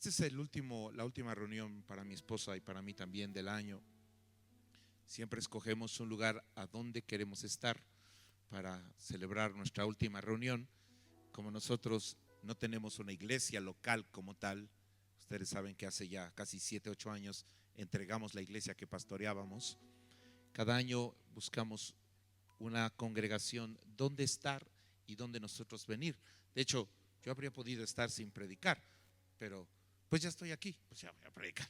Esta es la última reunión para mi esposa y para mí también del año. Siempre escogemos un lugar a donde queremos estar para celebrar nuestra última reunión. Como nosotros no tenemos una iglesia local como tal, ustedes saben que hace ya casi 7, 8 años entregamos la iglesia que pastoreábamos. Cada año buscamos una congregación donde estar y donde nosotros venir. De hecho, yo habría podido estar sin predicar, pero pues ya estoy aquí, pues ya voy a predicar.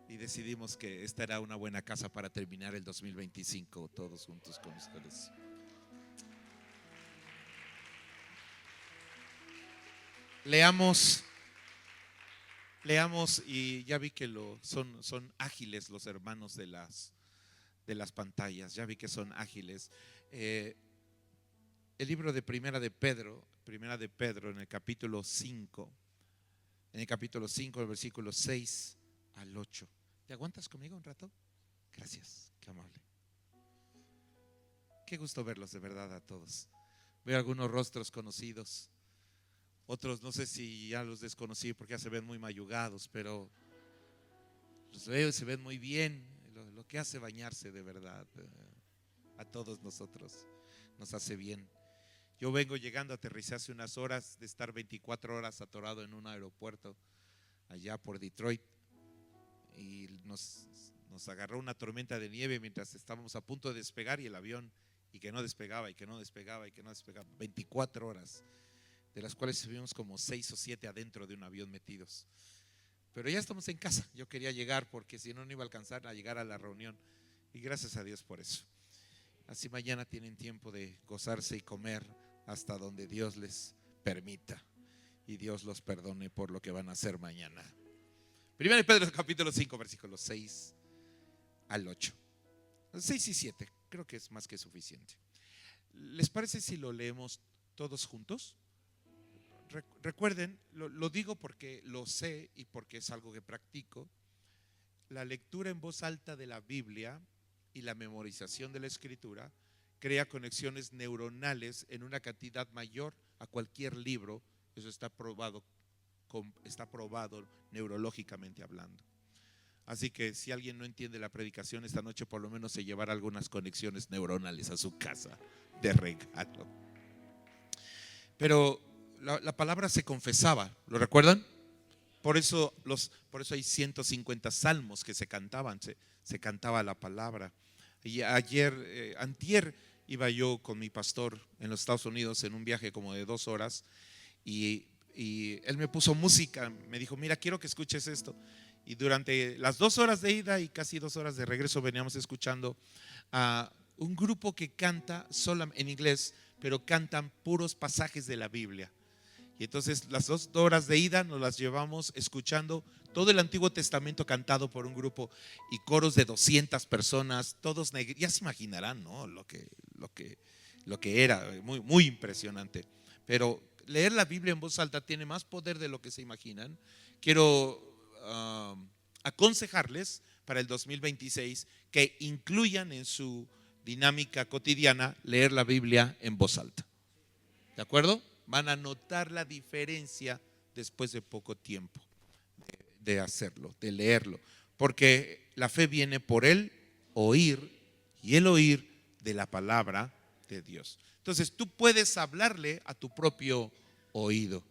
Y decidimos que esta era una buena casa para terminar el 2025 todos juntos con ustedes. Leamos y ya vi que son ágiles los hermanos de las pantallas, ya vi que son ágiles. El libro de Primera de Pedro en el capítulo 5, el versículo 6 al 8. ¿Te aguantas conmigo un rato? Gracias, qué amable. Qué gusto verlos de verdad a todos. Veo algunos rostros conocidos. Otros no sé si ya los desconocí porque ya se ven muy mayugados, pero los veo y se ven muy bien. Lo que hace bañarse de verdad a todos nosotros nos hace bien. Yo vengo llegando, aterricé hace unas horas de estar 24 horas atorado en un aeropuerto allá por Detroit y nos agarró una tormenta de nieve mientras estábamos a punto de despegar y el avión y que no despegaba 24 horas, de las cuales estuvimos como 6 o 7 adentro de un avión metidos. Pero ya estamos en casa. Yo quería llegar porque si no, no iba a alcanzar a llegar a la reunión y gracias a Dios por eso. Así mañana tienen tiempo de gozarse y comer hasta donde Dios les permita y Dios los perdone por lo que van a hacer mañana. Primero de Pedro capítulo 5 versículos 6 al 8, 6 y 7, creo que es más que suficiente. ¿Les parece si lo leemos todos juntos? Recuerden, lo digo porque lo sé y porque es algo que practico. La lectura en voz alta de la Biblia y la memorización de la Escritura crea conexiones neuronales en una cantidad mayor a cualquier libro. Eso está probado neurológicamente hablando. Así que si alguien no entiende la predicación esta noche, por lo menos se llevará algunas conexiones neuronales a su casa de regalo. Pero la palabra se confesaba, ¿lo recuerdan? Por eso hay 150 salmos que se cantaban, se cantaba la palabra. Y antier iba yo con mi pastor en los Estados Unidos en un viaje como de 2 horas y él me puso música, me dijo, mira, quiero que escuches esto. Y durante las 2 horas de ida y casi 2 horas de regreso veníamos escuchando a un grupo que canta solo en inglés, pero cantan puros pasajes de la Biblia. Y entonces las 2 horas de ida nos las llevamos escuchando todo el Antiguo Testamento cantado por un grupo y coros de 200 personas, todos negros. Ya se imaginarán, ¿no? Lo que era, muy, muy impresionante. Pero leer la Biblia en voz alta tiene más poder de lo que se imaginan. Quiero aconsejarles para el 2026 que incluyan en su dinámica cotidiana leer la Biblia en voz alta. ¿De acuerdo? Van a notar la diferencia después de poco tiempo de hacerlo, de leerlo, porque la fe viene por el oír y el oír de la palabra de Dios. Entonces tú puedes hablarle a tu propio oído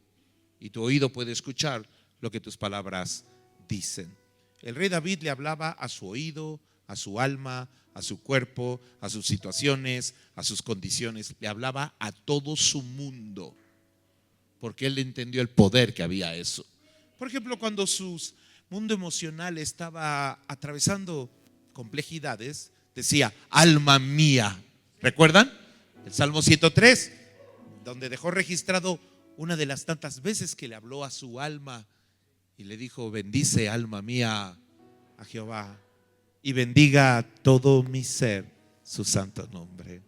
y tu oído puede escuchar lo que tus palabras dicen. El rey David le hablaba a su oído, a su alma, a su cuerpo, a sus situaciones, a sus condiciones, le hablaba a todo su mundo, porque él entendió el poder que había eso. Por ejemplo, cuando su mundo emocional estaba atravesando complejidades, decía, alma mía. ¿Recuerdan? El Salmo 103, donde dejó registrado una de las tantas veces que le habló a su alma y le dijo, bendice alma mía a Jehová y bendiga todo mi ser su santo nombre.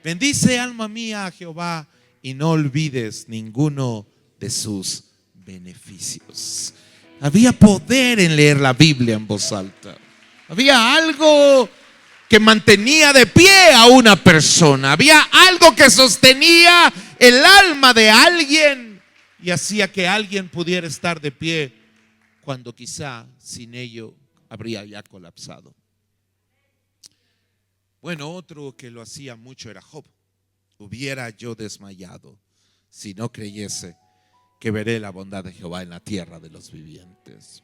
Bendice alma mía a Jehová y no olvides ninguno de sus beneficios. Había poder en leer la Biblia en voz alta. Había algo que mantenía de pie a una persona. Había algo que sostenía el alma de alguien y hacía que alguien pudiera estar de pie cuando quizá sin ello habría ya colapsado. Bueno, otro que lo hacía mucho era Job. Hubiera yo desmayado si no creyese que veré la bondad de Jehová en la tierra de los vivientes.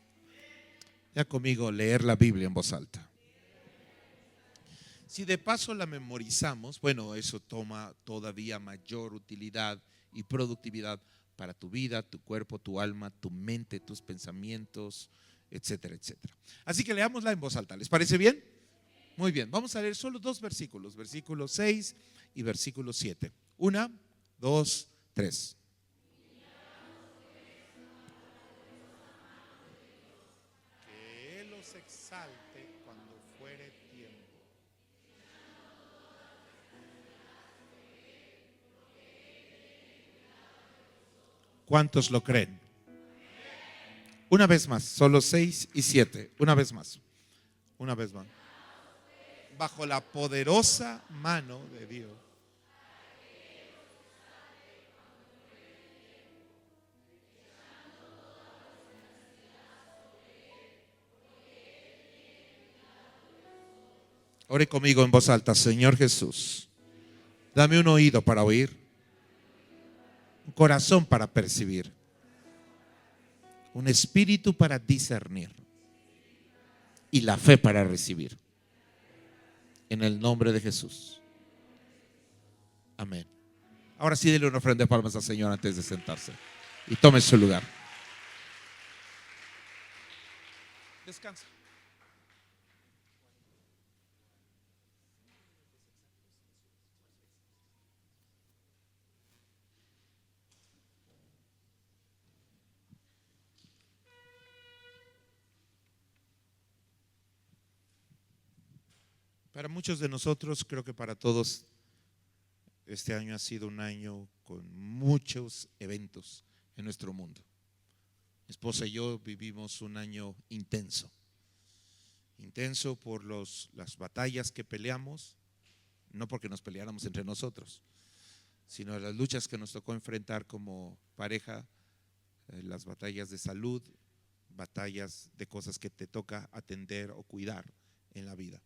Ya conmigo, leer la Biblia en voz alta. Si de paso la memorizamos, bueno, eso toma todavía mayor utilidad y productividad para tu vida, tu cuerpo, tu alma, tu mente, tus pensamientos, etcétera, etcétera. Así que leámosla en voz alta. ¿Les parece bien? Muy bien, vamos a leer solo dos versículos, versículo 6 y versículo 7. 1, 2, 3. Que Él los exalte cuando fuere tiempo. ¿Cuántos lo creen? Una vez más, solo 6 y 7. Una vez más. Una vez más. Bajo la poderosa mano de Dios. Ore conmigo en voz alta. Señor Jesús, dame un oído para oír, un corazón para percibir, un espíritu para discernir y la fe para recibir. En el nombre de Jesús. Amén. Ahora sí, dele una ofrenda de palmas al Señor antes de sentarse. Y tome su lugar. Descansa. Para muchos de nosotros, creo que para todos, este año ha sido un año con muchos eventos en nuestro mundo. Mi esposa y yo vivimos un año intenso. Intenso por las batallas que peleamos, no porque nos peleáramos entre nosotros, sino las luchas que nos tocó enfrentar como pareja, las batallas de salud, batallas de cosas que te toca atender o cuidar en la vida.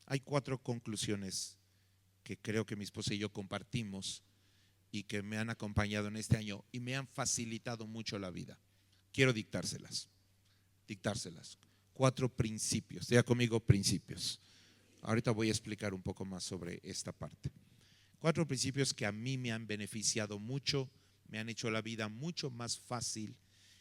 Hay 4 conclusiones que creo que mi esposa y yo compartimos y que me han acompañado en este año y me han facilitado mucho la vida. Quiero dictárselas. 4 principios. Diga conmigo, principios. Ahorita voy a explicar un poco más sobre esta parte. 4 principios que a mí me han beneficiado mucho, me han hecho la vida mucho más fácil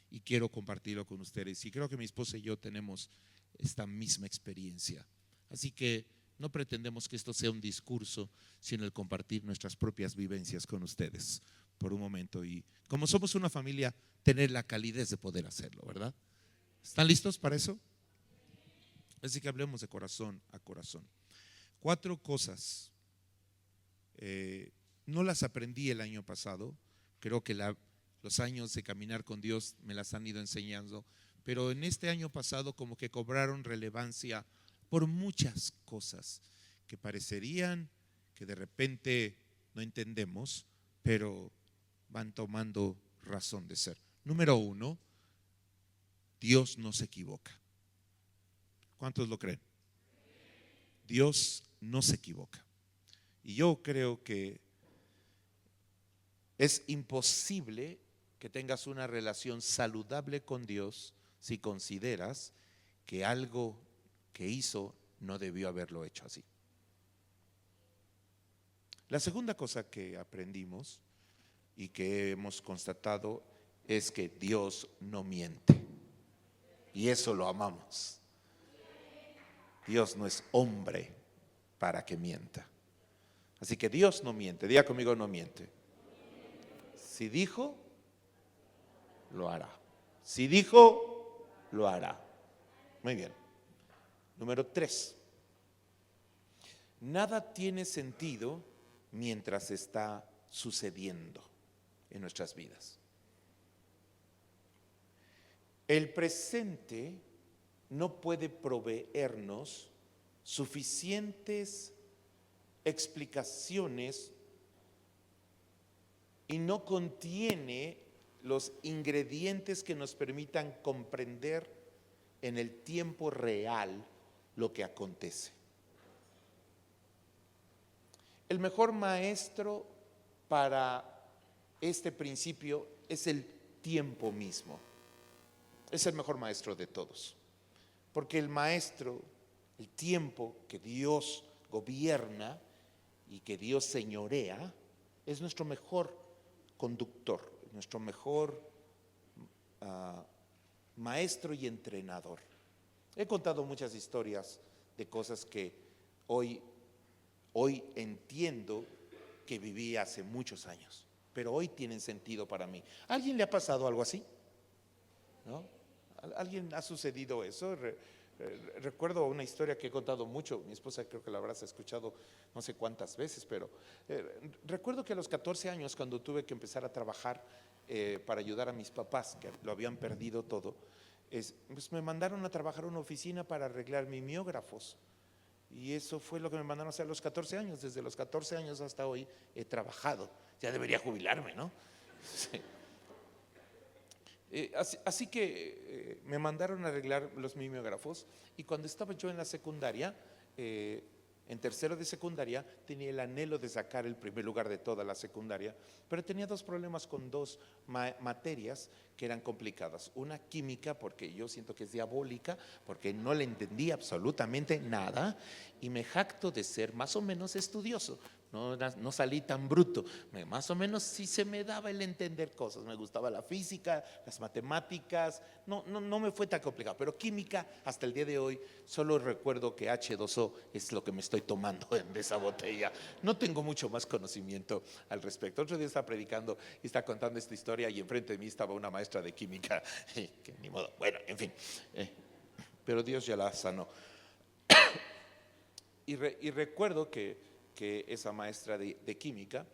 y quiero compartirlo con ustedes. Y creo que mi esposa y yo tenemos esta misma experiencia. Así que no pretendemos que esto sea un discurso, sino el compartir nuestras propias vivencias con ustedes por un momento. Y como somos una familia, tener la calidez de poder hacerlo, ¿verdad? ¿Están listos para eso? Así que hablemos de corazón a corazón. 4 cosas. No las aprendí el año pasado. Creo que los años de caminar con Dios me las han ido enseñando. Pero en este año pasado como que cobraron relevancia por muchas cosas que parecerían que de repente no entendemos, pero van tomando razón de ser. Número 1, Dios no se equivoca. ¿Cuántos lo creen? Dios no se equivoca. Y yo creo que es imposible que tengas una relación saludable con Dios si consideras que algo que hizo no debió haberlo hecho así. La segunda cosa que aprendimos y que hemos constatado es que Dios no miente. Y eso lo amamos. Dios no es hombre para que mienta. Así que Dios no miente. Diga conmigo, no miente. Si dijo, lo hará. Si dijo, lo hará. Muy bien. Número 3. Nada tiene sentido mientras está sucediendo en nuestras vidas. El presente no puede proveernos suficientes explicaciones y no contiene los ingredientes que nos permitan comprender en el tiempo real lo que acontece. El mejor maestro para este principio es el tiempo mismo. Es el mejor maestro de todos. Porque el maestro, el tiempo que Dios gobierna y que Dios señorea, es nuestro mejor conductor, nuestro mejor maestro y entrenador. He contado muchas historias de cosas que hoy entiendo que viví hace muchos años, pero hoy tienen sentido para mí. ¿A alguien le ha pasado algo así? ¿No? ¿A alguien ha sucedido eso? Recuerdo una historia que he contado mucho, mi esposa creo que la habrás escuchado no sé cuántas veces, pero recuerdo que a los 14 años, cuando tuve que empezar a trabajar para ayudar a mis papás, que lo habían perdido todo, pues me mandaron a trabajar a una oficina para arreglar mimeógrafos. Y eso fue lo que me mandaron a hacer a los 14 años. Desde los 14 años hasta hoy he trabajado. Ya debería jubilarme, ¿no? Sí. Así que me mandaron a arreglar los mimeógrafos, y cuando estaba yo en la secundaria, en tercero de secundaria, tenía el anhelo de sacar el primer lugar de toda la secundaria, pero tenía dos problemas con dos materias que eran complicadas. Una, química, porque yo siento que es diabólica, porque no le entendí absolutamente nada, y me jacto de ser más o menos estudioso. No salí tan bruto, más o menos sí se me daba el entender cosas, me gustaba la física, las matemáticas, no me fue tan complicado, pero química hasta el día de hoy solo recuerdo que H2O es lo que me estoy tomando en esa botella, no tengo mucho más conocimiento al respecto. Otro día estaba predicando y estaba contando esta historia y enfrente de mí estaba una maestra de química, que ni modo, bueno, en fin, pero Dios ya la sanó. Y recuerdo que esa maestra de química,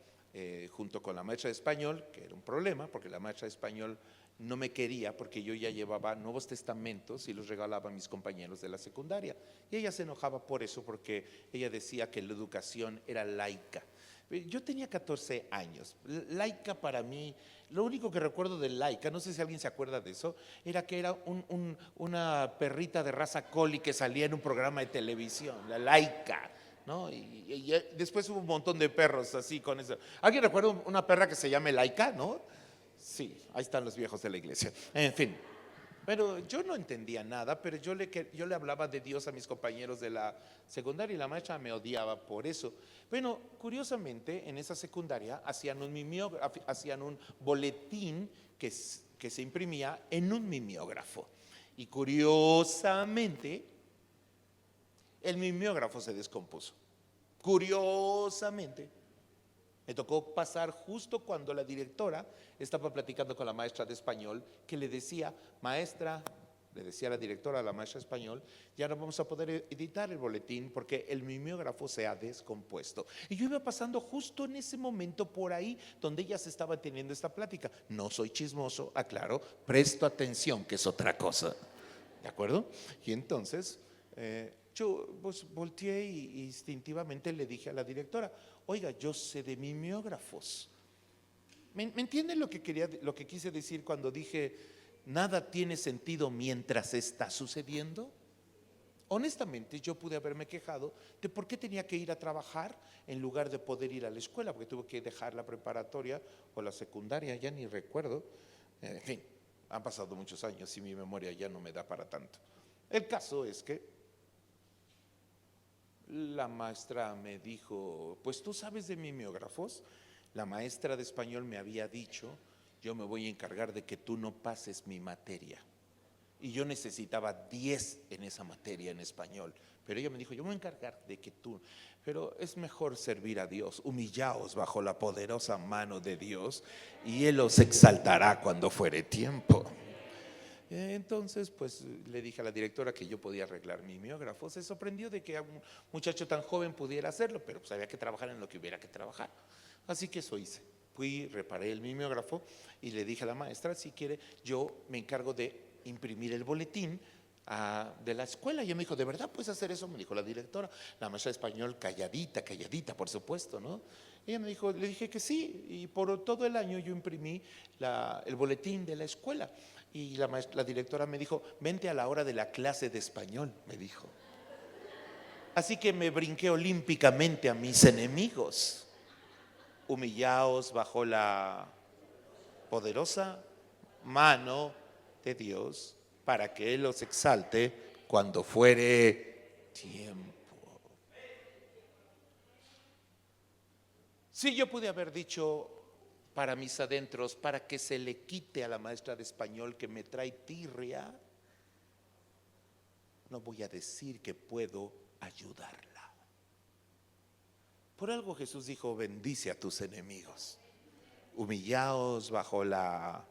junto con la maestra de español, que era un problema, porque la maestra de español no me quería porque yo ya llevaba Nuevos Testamentos y los regalaba a mis compañeros de la secundaria. Y ella se enojaba por eso, porque ella decía que la educación era laica. Yo tenía 14 años. Laica para mí, lo único que recuerdo de laica, no sé si alguien se acuerda de eso, era que era una perrita de raza collie que salía en un programa de televisión, la laica, ¿no? Y después hubo un montón de perros así con eso. ¿Alguien recuerda una perra que se llame Laica, no? Sí, ahí están los viejos de la iglesia. En fin, pero yo no entendía nada, pero yo le hablaba de Dios a mis compañeros de la secundaria y la maestra me odiaba por eso. Bueno, curiosamente en esa secundaria hacían un boletín que se imprimía en un mimeógrafo. Y curiosamente el mimeógrafo se descompuso. Curiosamente, me tocó pasar justo cuando la directora estaba platicando con la maestra de español, que le decía, maestra, le decía la directora a la maestra de español, ya no vamos a poder editar el boletín porque el mimeógrafo se ha descompuesto. Y yo iba pasando justo en ese momento por ahí donde ella se estaba teniendo esta plática. No soy chismoso, aclaro, presto atención, que es otra cosa. ¿De acuerdo? Y entonces yo pues volteé y instintivamente le dije a la directora, oiga, yo sé de mimeógrafos. ¿Me entienden lo que quise decir cuando dije nada tiene sentido mientras está sucediendo? Honestamente, yo pude haberme quejado de por qué tenía que ir a trabajar en lugar de poder ir a la escuela, porque tuve que dejar la preparatoria o la secundaria, ya ni recuerdo. En fin, han pasado muchos años y mi memoria ya no me da para tanto. El caso es que la maestra me dijo, pues tú sabes de mimeógrafos. La maestra de español me había dicho, yo me voy a encargar de que tú no pases mi materia. Y yo necesitaba 10 en esa materia en español, pero ella me dijo, yo me voy a encargar de que tú, pero es mejor servir a Dios, humillaos bajo la poderosa mano de Dios y Él os exaltará cuando fuere tiempo. Entonces, pues le dije a la directora que yo podía arreglar mimeógrafo. Se sorprendió de que un muchacho tan joven pudiera hacerlo, pero pues había que trabajar en lo que hubiera que trabajar. Así que eso hice. Fui, reparé el mimeógrafo y le dije a la maestra, si quiere, yo me encargo de imprimir el boletín de la escuela. Y ella me dijo, ¿de verdad puedes hacer eso? Me dijo la directora. La maestra de español calladita, calladita, por supuesto, ¿no? Ella me dijo, le dije que sí, y por todo el año yo imprimí el boletín de la escuela. Y la directora me dijo, vente a la hora de la clase de español, me dijo. Así que me brinqué olímpicamente a mis enemigos. Humillaos bajo la poderosa mano de Dios, para que Él los exalte cuando fuere tiempo. Si yo pude haber dicho para mis adentros, para que se le quite a la maestra de español que me trae tirria, no voy a decir que puedo ayudarla. Por algo Jesús dijo, bendice a tus enemigos. Humillaos bajo la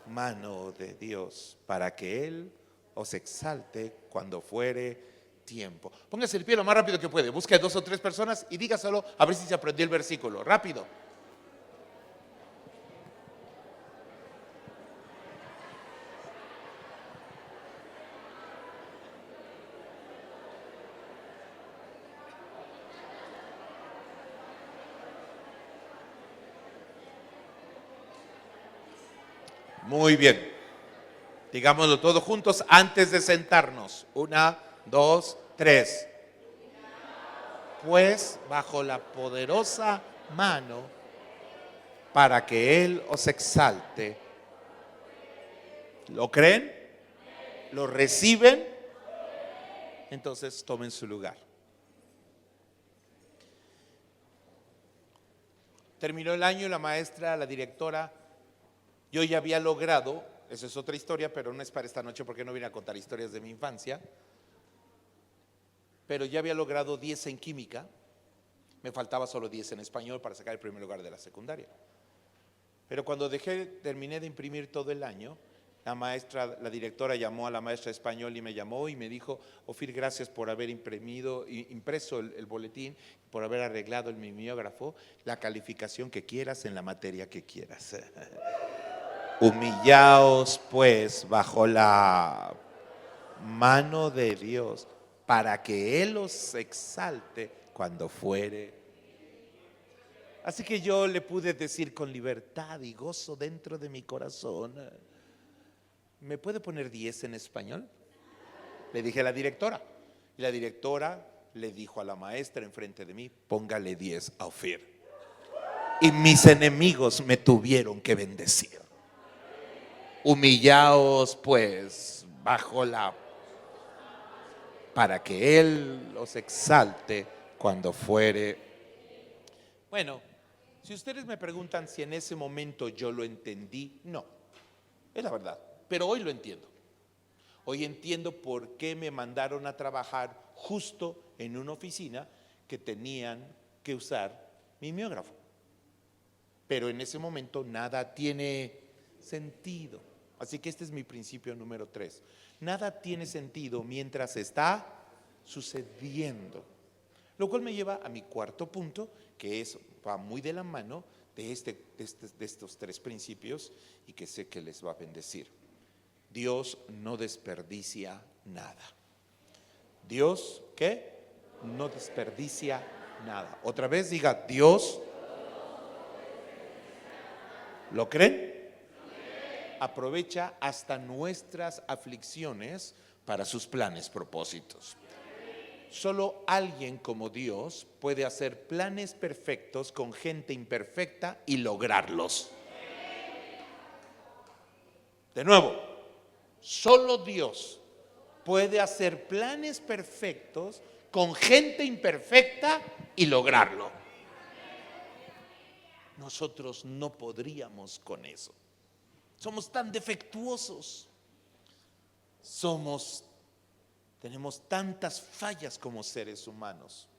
mano de Dios, para que Él os exalte cuando fuere tiempo. Póngase el pie lo más rápido que puede. Busque a 2 o 3 personas y dígaselo a ver si se aprendió el versículo. Rápido. Muy bien. Digámoslo todos juntos antes de sentarnos. 1, 2, 3. Pues bajo la poderosa mano, para que Él os exalte. ¿Lo creen? ¿Lo reciben? Entonces tomen su lugar. Terminó el año, la maestra, la directora, yo ya había logrado, esa es otra historia, pero no es para esta noche porque no vine a contar historias de mi infancia, pero ya había logrado 10 en química, me faltaba solo 10 en español para sacar el primer lugar de la secundaria. Pero cuando terminé de imprimir todo el año, la directora llamó a la maestra de español y me llamó y me dijo, Ofir, gracias por haber impreso el boletín, por haber arreglado el mimeógrafo, la calificación que quieras en la materia que quieras. Humillaos pues bajo la mano de Dios, para que Él os exalte cuando fuere. Así que yo le pude decir con libertad y gozo dentro de mi corazón, ¿me puede poner 10 en español? Le dije a la directora. Y la directora le dijo a la maestra enfrente de mí, póngale 10 a Ofir. Y mis enemigos me tuvieron que bendecir. Humillaos pues bajo para que Él os exalte cuando fuere. Bueno, si ustedes me preguntan si en ese momento yo lo entendí, no, es la verdad, pero hoy lo entiendo. Hoy entiendo por qué me mandaron a trabajar justo en una oficina que tenían que usar mimeógrafo. Pero en ese momento nada tiene sentido. Así que este es mi principio número 3. Nada tiene sentido mientras está sucediendo. Lo cual me lleva a mi cuarto punto, que va muy de la mano de estos 3 principios y que sé que les va a bendecir. Dios no desperdicia nada. Dios, ¿qué? No desperdicia nada. Otra vez diga, Dios. ¿Lo creen? Aprovecha hasta nuestras aflicciones para sus planes, propósitos. Solo alguien como Dios puede hacer planes perfectos con gente imperfecta y lograrlos. De nuevo, solo Dios puede hacer planes perfectos con gente imperfecta y lograrlo. Nosotros no podríamos con eso. Somos tan defectuosos. Tenemos tantas fallas como seres humanos.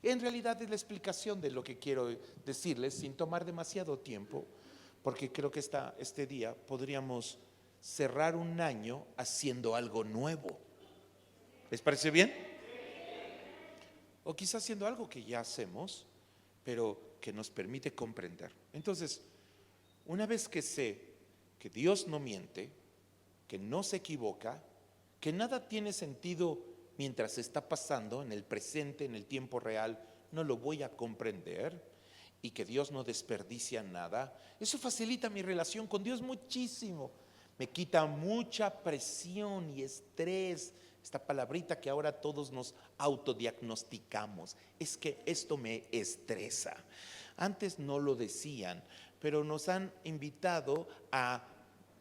En realidad es la explicación de lo que quiero decirles sin tomar demasiado tiempo, porque creo que este día podríamos cerrar un año haciendo algo nuevo. ¿Les parece bien? O quizás haciendo algo que ya hacemos, pero que nos permite comprender. Entonces, una vez que sé que Dios no miente, que no se equivoca, que nada tiene sentido mientras está pasando en el presente, en el tiempo real, no lo voy a comprender, y que Dios no desperdicia nada, eso facilita mi relación con Dios muchísimo. Me quita mucha presión y estrés. Esta palabrita que ahora todos nos autodiagnosticamos, es que esto me estresa. Antes no lo decían, pero nos han invitado a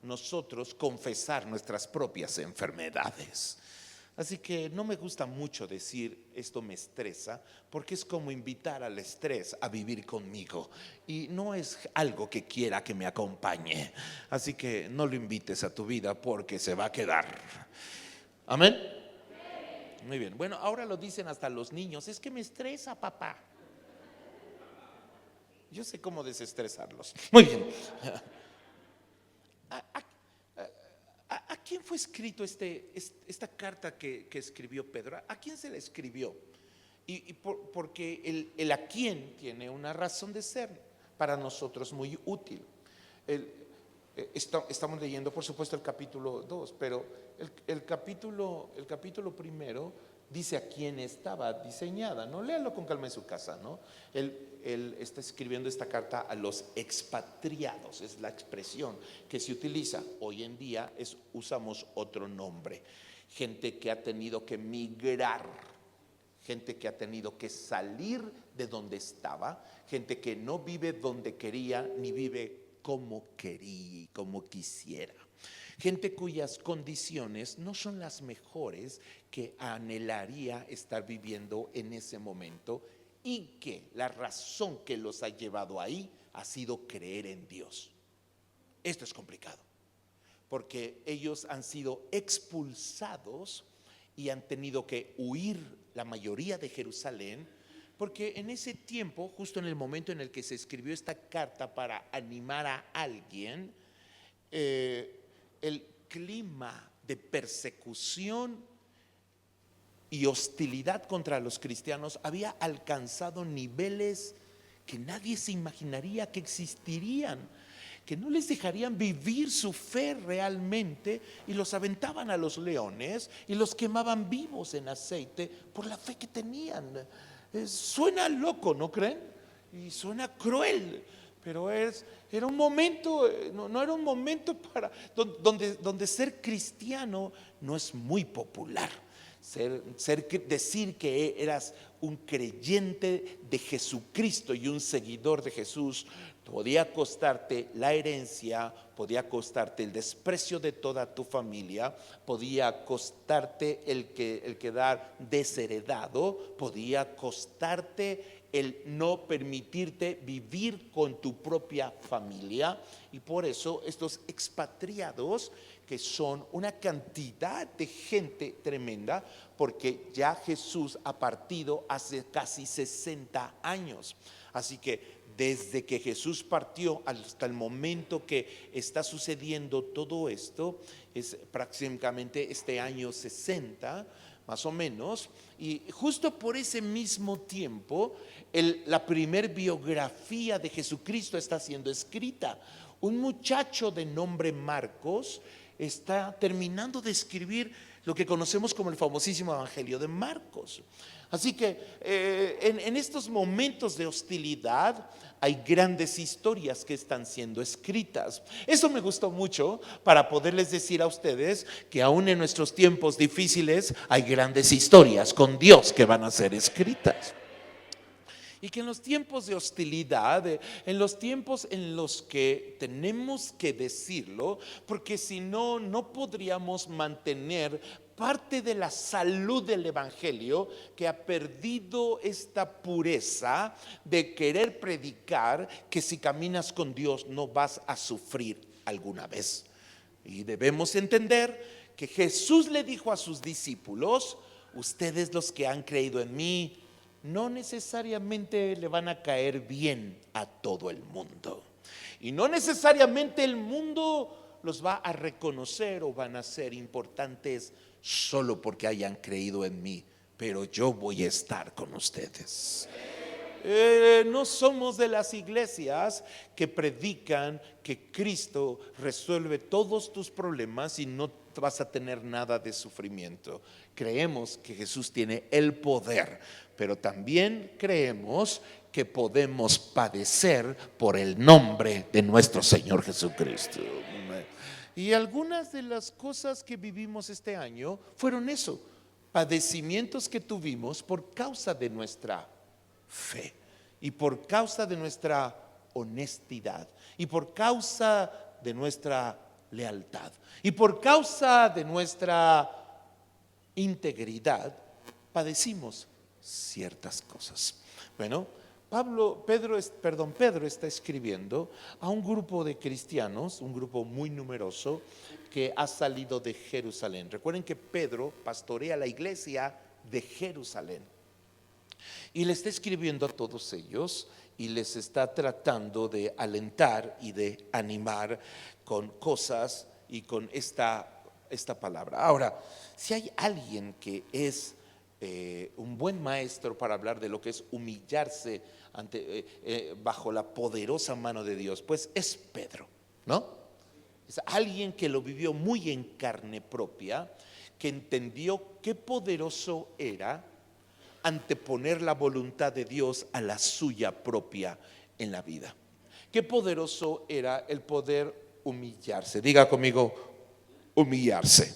nosotros confesar nuestras propias enfermedades. Así que no me gusta mucho decir esto me estresa, porque es como invitar al estrés a vivir conmigo, y no es algo que quiera que me acompañe. Así que no lo invites a tu vida, porque se va a quedar. Amén. Muy bien. Bueno, ahora lo dicen hasta los niños: es que me estresa, papá. Yo sé cómo desestresarlos. Muy bien. ¿A quién fue escrito esta carta que escribió Pedro? ¿A quién se la escribió? Porque el a quién tiene una razón de ser para nosotros muy útil. Estamos leyendo, por supuesto, el capítulo 2, pero el capítulo primero dice a quién estaba diseñada, ¿no? Léalo con calma en su casa, ¿no? Él está escribiendo esta carta a los expatriados, es la expresión que se utiliza. Hoy en día usamos otro nombre: gente que ha tenido que migrar, gente que ha tenido que salir de donde estaba, gente que no vive donde quería ni vive como quería, como quisiera. Gente cuyas condiciones no son las mejores que anhelaría estar viviendo en ese momento, y que la razón que los ha llevado ahí ha sido creer en Dios. Esto es complicado, porque ellos han sido expulsados y han tenido que huir, la mayoría, de Jerusalén, porque en ese tiempo, justo en el momento en el que se escribió esta carta para animar a alguien, el clima de persecución y hostilidad contra los cristianos había alcanzado niveles que nadie se imaginaría que existirían, que no les dejarían vivir su fe realmente, y los aventaban a los leones y los quemaban vivos en aceite por la fe que tenían. Suena loco, ¿no creen? Y suena cruel, pero era un momento, no era un momento donde ser cristiano no es muy popular. Decir que eras un creyente de Jesucristo y un seguidor de Jesús podía costarte la herencia, podía costarte el desprecio de toda tu familia, podía costarte el quedar desheredado, podía costarte el no permitirte vivir con tu propia familia. Y por eso estos expatriados, que son una cantidad de gente tremenda, porque ya Jesús ha partido hace casi 60 años. Así que desde que Jesús partió hasta el momento que está sucediendo todo esto, es prácticamente este año 60, más o menos. Y justo por ese mismo tiempo, la primer biografía de Jesucristo está siendo escrita. Un muchacho de nombre Marcos está terminando de escribir lo que conocemos como el famosísimo Evangelio de Marcos. Así que en estos momentos de hostilidad hay grandes historias que están siendo escritas. Eso me gustó mucho, para poderles decir a ustedes que aún en nuestros tiempos difíciles hay grandes historias con Dios que van a ser escritas. Y que en los tiempos de hostilidad, en los tiempos en los que tenemos que decirlo, porque si no, no podríamos mantener parte de la salud del evangelio, que ha perdido esta pureza de querer predicar que si caminas con Dios no vas a sufrir alguna vez. Y debemos entender que Jesús le dijo a sus discípulos: ustedes, los que han creído en mí, no necesariamente le van a caer bien a todo el mundo, y no necesariamente el mundo los va a reconocer o van a ser importantes solo porque hayan creído en mí, pero yo voy a estar con ustedes. No somos de las iglesias que predican que Cristo resuelve todos tus problemas y no vas a tener nada de sufrimiento. Creemos que Jesús tiene el poder, pero también creemos que podemos padecer por el nombre de nuestro Señor Jesucristo. Y algunas de las cosas que vivimos este año fueron eso, padecimientos que tuvimos por causa de nuestra fe y por causa de nuestra honestidad y por causa de nuestra lealtad y por causa de nuestra integridad padecimos ciertas cosas. Bueno, Pedro está escribiendo a un grupo de cristianos, un grupo muy numeroso que ha salido de Jerusalén. Recuerden que Pedro pastorea la iglesia de Jerusalén y le está escribiendo a todos ellos y les está tratando de alentar y de animar con cosas y con esta palabra. Ahora, si hay alguien que es un buen maestro para hablar de lo que es humillarse bajo la poderosa mano de Dios, pues es Pedro, ¿no? Es alguien que lo vivió muy en carne propia, que entendió qué poderoso era anteponer la voluntad de Dios a la suya propia en la vida. Qué poderoso era el poder humillarse. Diga conmigo, humillarse,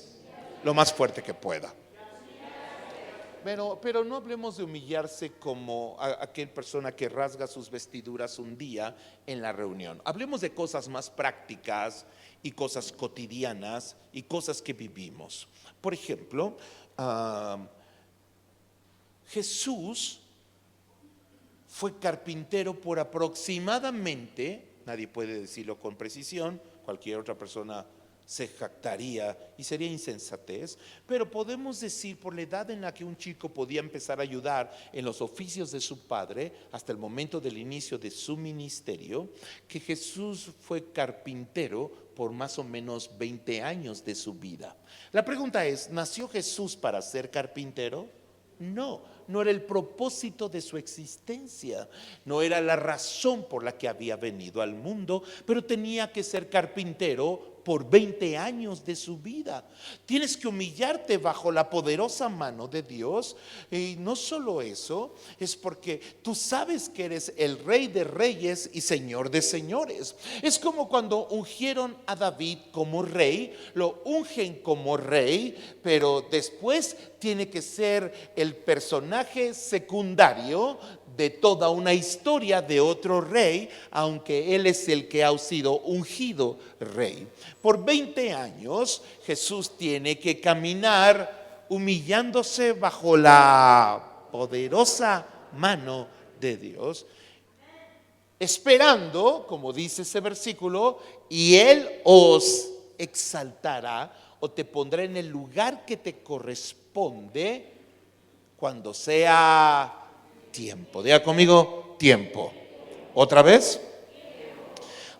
lo más fuerte que pueda. Pero no hablemos de humillarse como aquella persona que rasga sus vestiduras un día en la reunión. Hablemos de cosas más prácticas y cosas cotidianas y cosas que vivimos. Por ejemplo, Jesús fue carpintero por aproximadamente, nadie puede decirlo con precisión, cualquier otra persona se jactaría y sería insensatez, pero podemos decir por la edad en la que un chico podía empezar a ayudar en los oficios de su padre hasta el momento del inicio de su ministerio, que Jesús fue carpintero por más o menos 20 años de su vida. La pregunta es, ¿nació Jesús para ser carpintero? No era el propósito de su existencia, no era la razón por la que había venido al mundo, pero tenía que ser carpintero por 20 años de su vida. Tienes que humillarte bajo la poderosa mano de Dios. Y no solo eso, es porque tú sabes que eres el Rey de Reyes y Señor de Señores. Es como cuando ungieron a David como rey, lo ungen como rey, pero después tiene que ser el personaje secundario de toda una historia de otro rey, aunque él es el que ha sido ungido rey. Por 20 años Jesús tiene que caminar humillándose bajo la poderosa mano de Dios, esperando, como dice ese versículo, y Él os exaltará o te pondrá en el lugar que te corresponde cuando sea tiempo. Diga conmigo, tiempo. ¿Otra vez?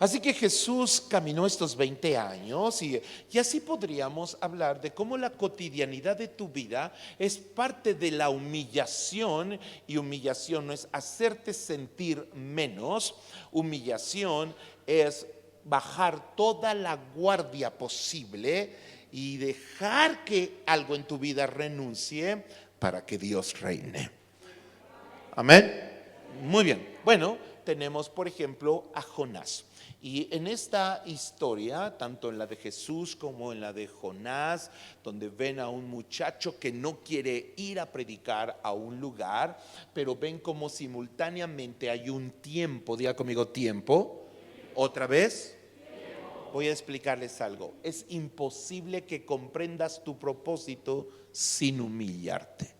Así que Jesús caminó estos 20 años y así podríamos hablar de cómo la cotidianidad de tu vida es parte de la humillación, y humillación no es hacerte sentir menos, humillación es bajar toda la guardia posible y dejar que algo en tu vida renuncie para que Dios reine. Amén. Muy bien. Bueno, tenemos por ejemplo a Jonás. Y en esta historia, tanto en la de Jesús como en la de Jonás, donde ven a un muchacho que no quiere ir a predicar a un lugar, pero ven como simultáneamente hay un tiempo. Diga conmigo, tiempo. Otra vez. Voy a explicarles algo. Es imposible que comprendas tu propósito sin humillarte.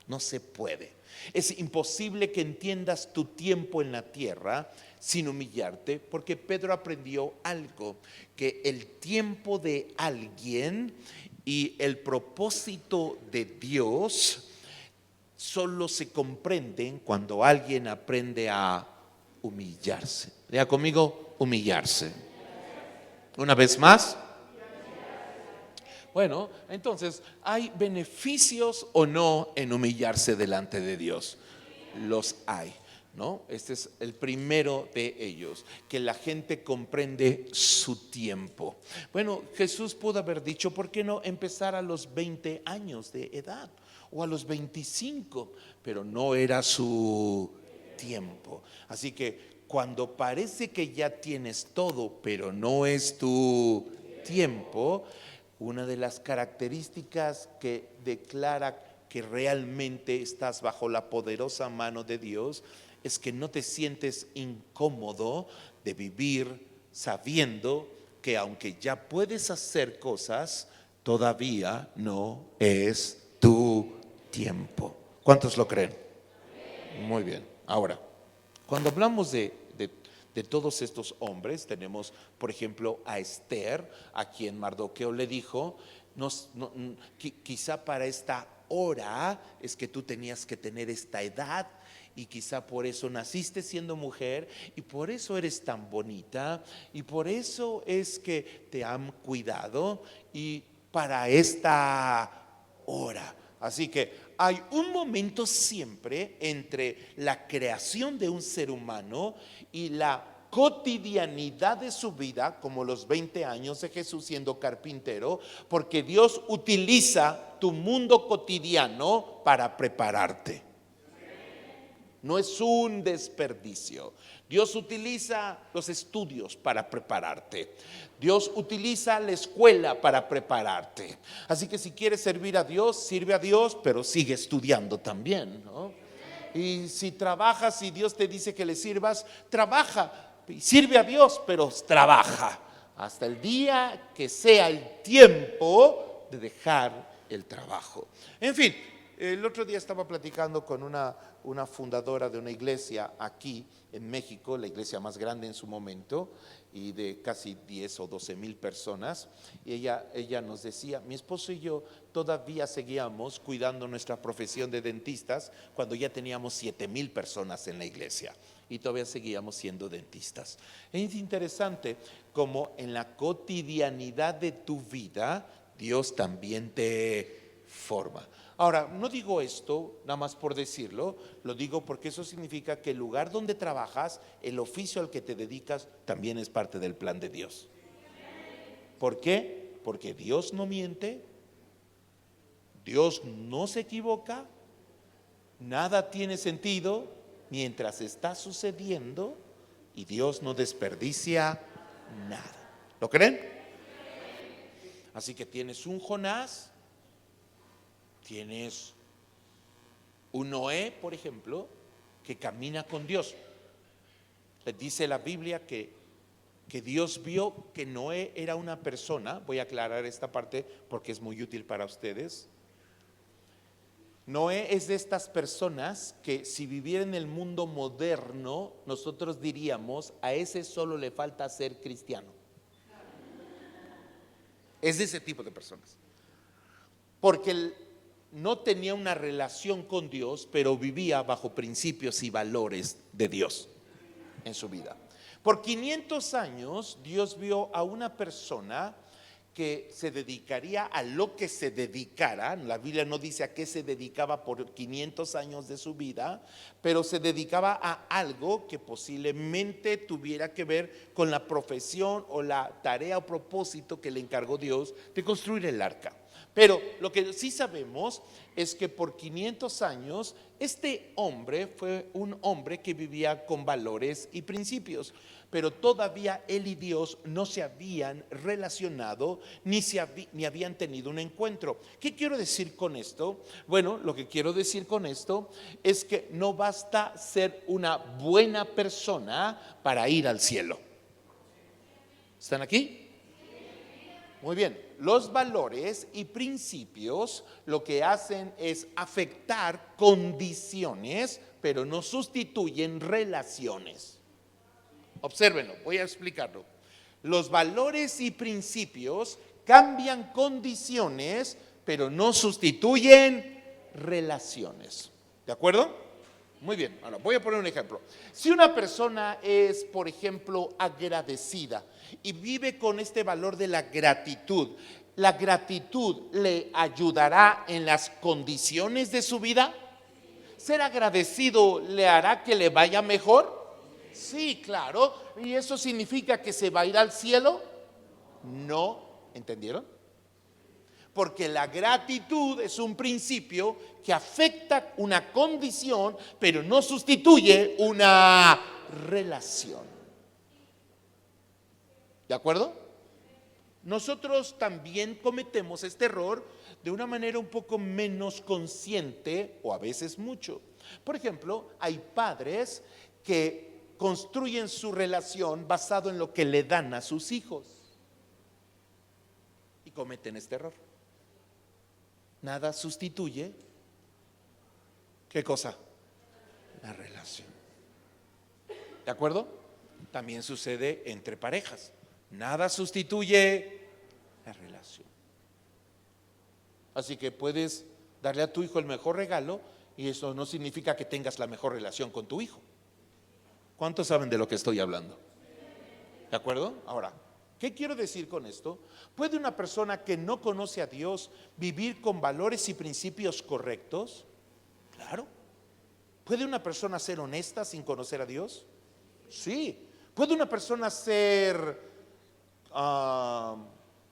No se puede. Es imposible que entiendas tu tiempo en la tierra sin humillarte, porque Pedro aprendió algo, que el tiempo de alguien y el propósito de Dios solo se comprenden cuando alguien aprende a humillarse. Diga conmigo, humillarse. Una vez más. Bueno, entonces, ¿hay beneficios o no en humillarse delante de Dios? Los hay. ¿no? Este es el primero de ellos, que la gente comprende su tiempo. Bueno, Jesús pudo haber dicho, ¿por qué no empezar a los 20 años de edad o a los 25? Pero no era su tiempo. Así que cuando parece que ya tienes todo, pero no es tu tiempo, una de las características que declara que realmente estás bajo la poderosa mano de Dios es que no te sientes incómodo de vivir sabiendo que aunque ya puedes hacer cosas, todavía no es tu tiempo. ¿Cuántos lo creen? Muy bien. Ahora, cuando hablamos de todos estos hombres, tenemos por ejemplo a Esther, a quien Mardoqueo le dijo, quizá para esta hora es que tú tenías que tener esta edad, y quizá por eso naciste siendo mujer, y por eso eres tan bonita, y por eso es que te han cuidado, y para esta hora. Así que hay un momento siempre entre la creación de un ser humano y la cotidianidad de su vida, como los 20 años de Jesús siendo carpintero, porque Dios utiliza tu mundo cotidiano para prepararte. No es un desperdicio. Dios utiliza los estudios para prepararte. Dios utiliza la escuela para prepararte. Así que si quieres servir a Dios, sirve a Dios, pero sigue estudiando también, ¿no? Y si trabajas y Dios te dice que le sirvas, trabaja, sirve a Dios, pero trabaja hasta el día que sea el tiempo de dejar el trabajo. En fin, el otro día estaba platicando con una fundadora de una iglesia aquí en México, la iglesia más grande en su momento, y de casi 10 o 12 mil personas, y ella nos decía, mi esposo y yo todavía seguíamos cuidando nuestra profesión de dentistas cuando ya teníamos 7,000 personas en la iglesia, y todavía seguíamos siendo dentistas. Es interesante como en la cotidianidad de tu vida Dios también te forma. Ahora, no digo esto nada más por decirlo, lo digo porque eso significa que el lugar donde trabajas, el oficio al que te dedicas, también es parte del plan de Dios. ¿Por qué? Porque Dios no miente, Dios no se equivoca, nada tiene sentido mientras está sucediendo y Dios no desperdicia nada. ¿Lo creen? Así que tienes un Jonás, tienes un Noé, por ejemplo, que camina con Dios. Dice la Biblia que Dios vio que Noé era una persona. Voy a aclarar esta parte porque es muy útil para ustedes. Noé es de estas personas que si viviera en el mundo moderno, nosotros diríamos, a ese solo le falta ser cristiano. Es de ese tipo de personas. Porque no tenía una relación con Dios, pero vivía bajo principios y valores de Dios en su vida. Por 500 años Dios vio a una persona que se dedicaría a lo que se dedicara. La Biblia no dice a qué se dedicaba por 500 años de su vida, pero se dedicaba a algo que posiblemente tuviera que ver con la profesión o la tarea o propósito que le encargó Dios de construir el arca. Pero lo que sí sabemos es que por 500 años este hombre fue un hombre que vivía con valores y principios, pero todavía él y Dios no se habían relacionado ni habían tenido un encuentro. ¿Qué quiero decir con esto? Bueno, lo que quiero decir con esto es que no basta ser una buena persona para ir al cielo. ¿Están aquí? Muy bien, los valores y principios lo que hacen es afectar condiciones, pero no sustituyen relaciones. Obsérvenlo, voy a explicarlo. Los valores y principios cambian condiciones, pero no sustituyen relaciones. ¿De acuerdo? Muy bien, ahora voy a poner un ejemplo. Si una persona es, por ejemplo, agradecida y vive con este valor de la gratitud le ayudará en las condiciones de su vida. ¿Ser agradecido le hará que le vaya mejor? Sí, claro. ¿Y eso significa que se va a ir al cielo? No. ¿Entendieron? Porque la gratitud es un principio que afecta una condición, pero no sustituye una relación. ¿De acuerdo? Nosotros también cometemos este error de una manera un poco menos consciente o a veces mucho. Por ejemplo, hay padres que construyen su relación basado en lo que le dan a sus hijos y cometen este error. Nada sustituye, ¿qué cosa? La relación. ¿De acuerdo? También sucede entre parejas. Nada sustituye la relación. Así que puedes darle a tu hijo el mejor regalo y eso no significa que tengas la mejor relación con tu hijo. ¿Cuántos saben de lo que estoy hablando? ¿De acuerdo? Ahora, ¿qué quiero decir con esto? ¿Puede una persona que no conoce a Dios vivir con valores y principios correctos? Claro. ¿Puede una persona ser honesta sin conocer a Dios? Sí. ¿Puede una persona ser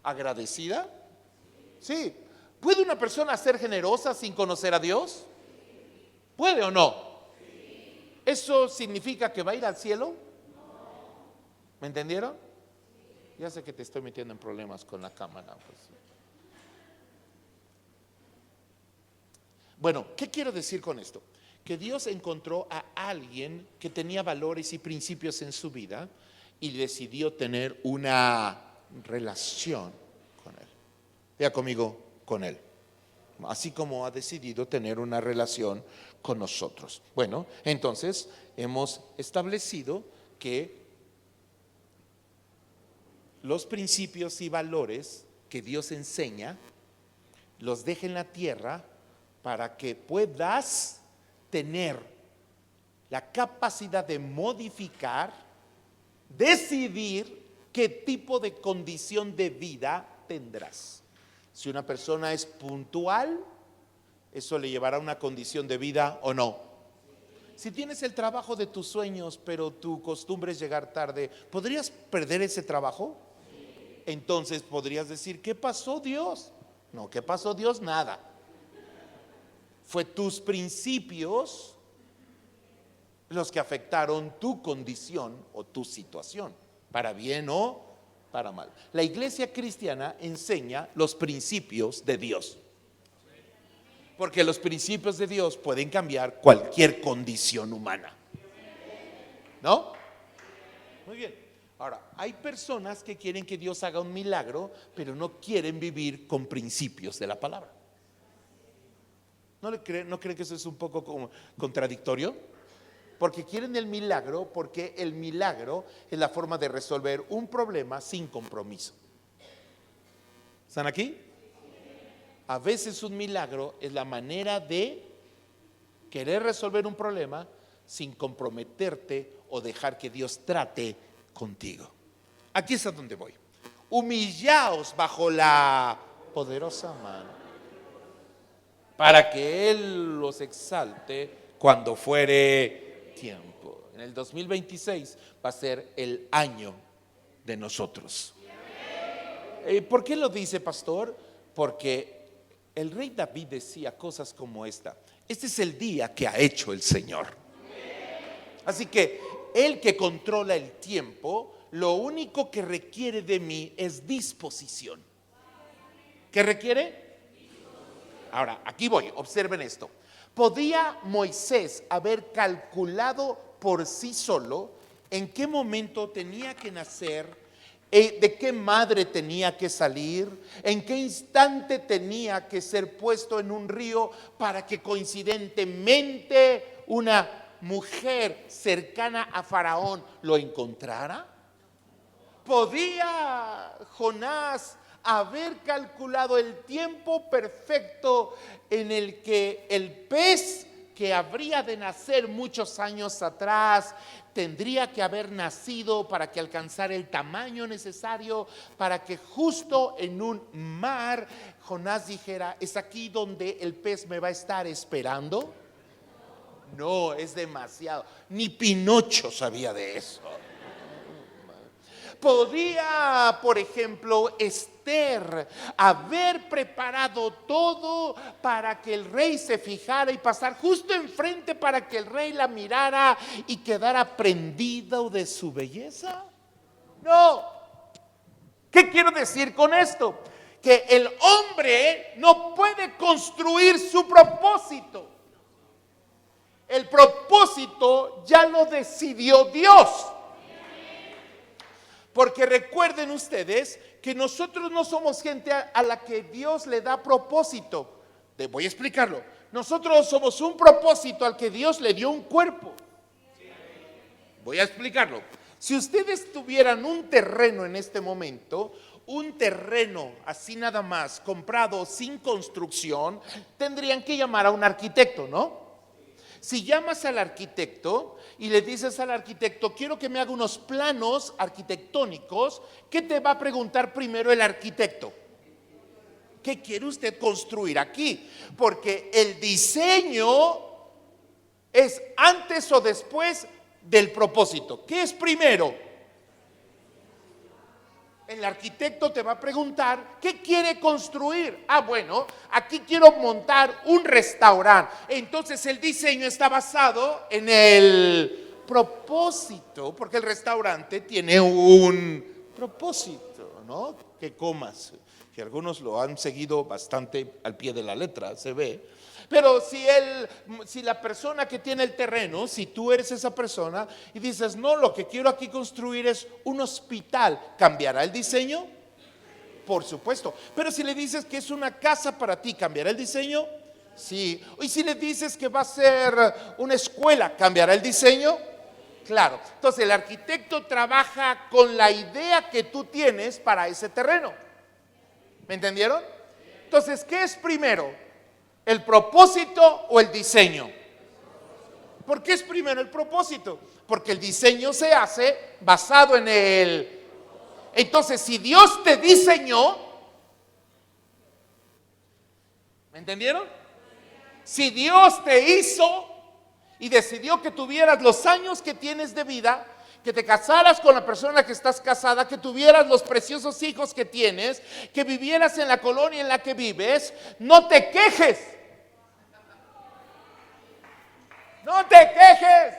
agradecida? Sí. ¿Puede una persona ser generosa sin conocer a Dios? ¿Puede o no? ¿Eso significa que va a ir al cielo? ¿Me entendieron? Ya sé que te estoy metiendo en problemas con la cámara, pues. Bueno, ¿qué quiero decir con esto? Que Dios encontró a alguien que tenía valores y principios en su vida y decidió tener una relación con él. Vea conmigo, con él. Así como ha decidido tener una relación con nosotros. Bueno, entonces hemos establecido que los principios y valores que Dios enseña los deja en la tierra para que puedas tener la capacidad de modificar, decidir qué tipo de condición de vida tendrás. Si una persona es puntual, eso le llevará a una condición de vida o no. Si tienes el trabajo de tus sueños, pero tu costumbre es llegar tarde, ¿podrías perder ese trabajo? Entonces podrías decir, ¿qué pasó Dios? No, ¿qué pasó Dios? Nada. Fue tus principios los que afectaron tu condición o tu situación, para bien o para mal. La iglesia cristiana enseña los principios de Dios, porque los principios de Dios pueden cambiar cualquier condición humana, ¿no? Muy bien. Ahora, hay personas que quieren que Dios haga un milagro, pero no quieren vivir con principios de la palabra. ¿No creen que eso es un poco como contradictorio? Porque quieren el milagro, porque el milagro es la forma de resolver un problema sin compromiso. ¿Están aquí? A veces un milagro es la manera de querer resolver un problema sin comprometerte o dejar que Dios trate contigo. Aquí es a donde voy. Humillaos bajo la poderosa mano, para que Él los exalte cuando fuere tiempo. En el 2026 va a ser el año de nosotros. ¿Por qué lo dice, pastor? Porque el rey David decía cosas como esta: este es el día que ha hecho el Señor. Así que el que controla el tiempo, lo único que requiere de mí es disposición. ¿Qué requiere? Ahora, aquí voy, observen esto. ¿Podía Moisés haber calculado por sí solo en qué momento tenía que nacer, de qué madre tenía que salir, en qué instante tenía que ser puesto en un río para que coincidentemente una mujer cercana a Faraón lo encontrara? ¿Podía Jonás haber calculado el tiempo perfecto en el que el pez que habría de nacer muchos años atrás tendría que haber nacido para que alcanzara el tamaño necesario para que justo en un mar Jonás dijera, es aquí donde el pez me va a estar esperando? No, es demasiado. Ni Pinocho sabía de eso. Podría, por ejemplo, Esther haber preparado todo para que el rey se fijara y pasar justo enfrente para que el rey la mirara y quedara prendido de su belleza. No. ¿Qué quiero decir con esto? Que el hombre no puede construir su propósito. El propósito ya lo decidió Dios. Porque recuerden ustedes que nosotros no somos gente a la que Dios le da propósito. Voy a explicarlo. Nosotros somos un propósito al que Dios le dio un cuerpo. Voy a explicarlo. Si ustedes tuvieran un terreno en este momento, un terreno así nada más, comprado sin construcción, tendrían que llamar a un arquitecto, ¿no? Si llamas al arquitecto y le dices al arquitecto, quiero que me haga unos planos arquitectónicos, ¿qué te va a preguntar primero el arquitecto? ¿Qué quiere usted construir aquí? Porque el diseño es antes o después del propósito. ¿Qué es primero? El arquitecto te va a preguntar, ¿qué quiere construir? Ah, bueno, aquí quiero montar un restaurante. Entonces el diseño está basado en el propósito, porque el restaurante tiene un propósito, ¿no? Que comas, que algunos lo han seguido bastante al pie de la letra, se ve. Pero si la persona que tiene el terreno, si tú eres esa persona y dices, no, lo que quiero aquí construir es un hospital, ¿cambiará el diseño? Por supuesto. Pero si le dices que es una casa para ti, ¿cambiará el diseño? Sí. Y si le dices que va a ser una escuela, ¿cambiará el diseño? Claro. Entonces el arquitecto trabaja con la idea que tú tienes para ese terreno. ¿Me entendieron? Entonces, ¿qué es primero? ¿El propósito o el diseño? ¿Por qué es primero el propósito? Porque el diseño se hace basado en el... Entonces, si Dios te diseñó, ¿me entendieron? Si Dios te hizo y decidió que tuvieras los años que tienes de vida, que te casaras con la persona que estás casada, que tuvieras los preciosos hijos que tienes, que vivieras en la colonia en la que vives, no te quejes. No te quejes,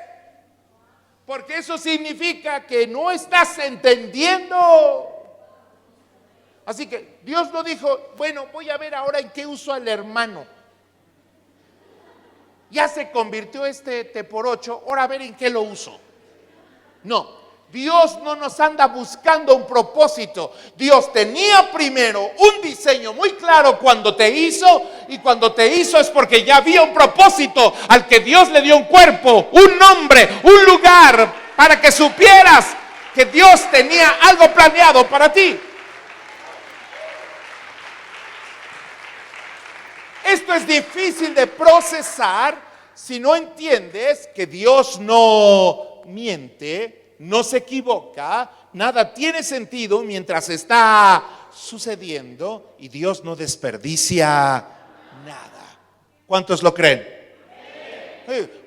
porque eso significa que no estás entendiendo. Así que Dios no dijo, bueno, voy a ver ahora en qué uso al hermano. Ya se convirtió este T por 8, ahora a ver en qué lo uso. No. Dios no nos anda buscando un propósito. Dios tenía primero un diseño muy claro cuando te hizo, y cuando te hizo es porque ya había un propósito al que Dios le dio un cuerpo, un nombre, un lugar, para que supieras que Dios tenía algo planeado para ti. Esto es difícil de procesar si no entiendes que Dios no miente, no se equivoca, nada tiene sentido mientras está sucediendo y Dios no desperdicia nada. ¿Cuántos lo creen?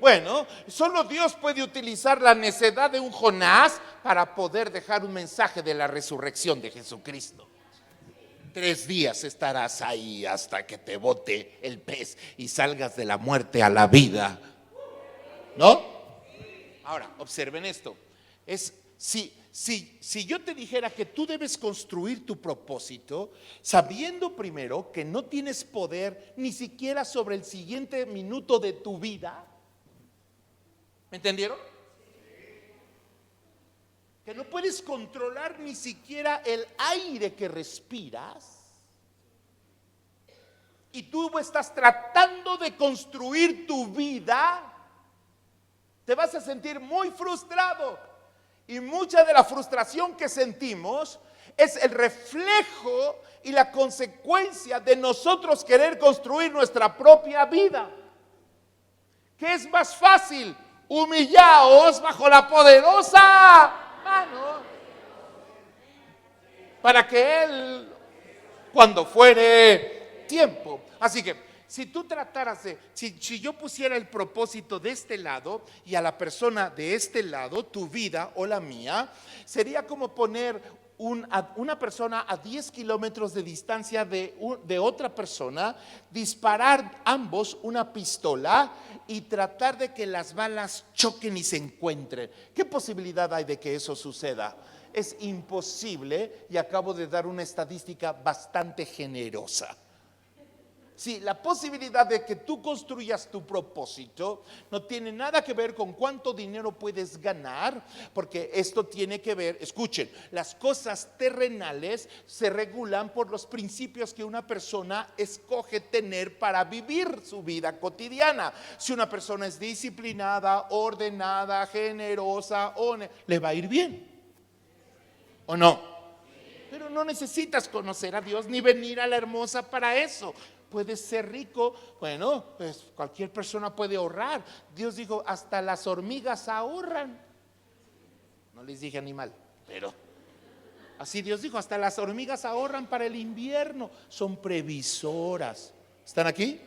Bueno, solo Dios puede utilizar la necedad de un Jonás para poder dejar un mensaje de la resurrección de Jesucristo. 3 días estarás ahí hasta que te bote el pez y salgas de la muerte a la vida, ¿no? Ahora, observen esto. Si yo te dijera que tú debes construir tu propósito, sabiendo primero que no tienes poder ni siquiera sobre el siguiente minuto de tu vida, ¿me entendieron? Que no puedes controlar ni siquiera el aire que respiras, y tú estás tratando de construir tu vida, te vas a sentir muy frustrado. Y mucha de la frustración que sentimos es el reflejo y la consecuencia de nosotros querer construir nuestra propia vida. ¿Qué es más fácil? Humillaos bajo la poderosa mano, para que Él, cuando fuere tiempo. Así que si tú trataras de, si yo pusiera el propósito de este lado y a la persona de este lado, tu vida o la mía, sería como poner una persona a 10 kilómetros de distancia de otra persona, disparar ambos una pistola y tratar de que las balas choquen y se encuentren. ¿Qué posibilidad hay de que eso suceda? Es imposible, y acabo de dar una estadística bastante generosa. Sí, la posibilidad de que tú construyas tu propósito no tiene nada que ver con cuánto dinero puedes ganar, porque esto tiene que ver, escuchen, las cosas terrenales se regulan por los principios que una persona escoge tener para vivir su vida cotidiana. Si una persona es disciplinada, ordenada, generosa, le va a ir bien, ¿o no? Pero no necesitas conocer a Dios ni venir a la hermosa para eso. Puedes ser rico, bueno, pues cualquier persona puede ahorrar. Dios dijo, hasta las hormigas ahorran. No les dije animal, pero así Dios dijo, hasta las hormigas ahorran para el invierno. Son previsoras. ¿Están aquí?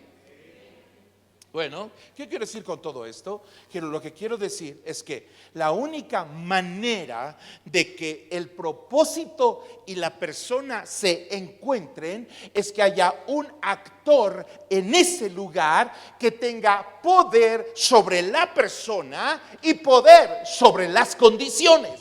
Bueno, ¿qué quiero decir con todo esto? Lo que quiero decir es que la única manera de que el propósito y la persona se encuentren es que haya un actor en ese lugar que tenga poder sobre la persona y poder sobre las condiciones.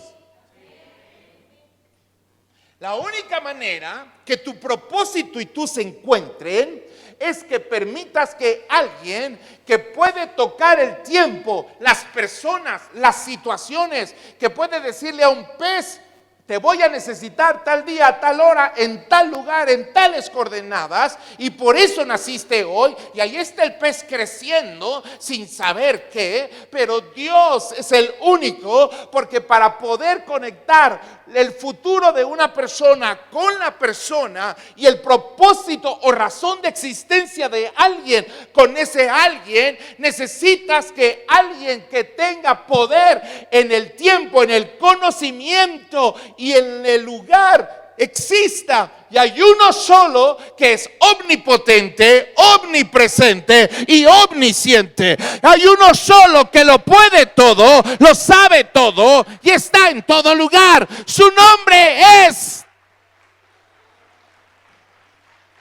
La única manera que tu propósito y tú se encuentren es que permitas que alguien que puede tocar el tiempo, las personas, las situaciones, que puede decirle a un pez, te voy a necesitar tal día, a tal hora, en tal lugar, en tales coordenadas, y por eso naciste hoy, y ahí está el pez creciendo sin saber qué, pero Dios es el único, porque para poder conectar el futuro de una persona con la persona y el propósito o razón de existencia de alguien con ese alguien, necesitas que alguien que tenga poder en el tiempo, en el conocimiento y en el lugar exista. Y hay uno solo que es omnipotente, omnipresente y omnisciente. Hay uno solo que lo puede todo, lo sabe todo y está en todo lugar. Su nombre es.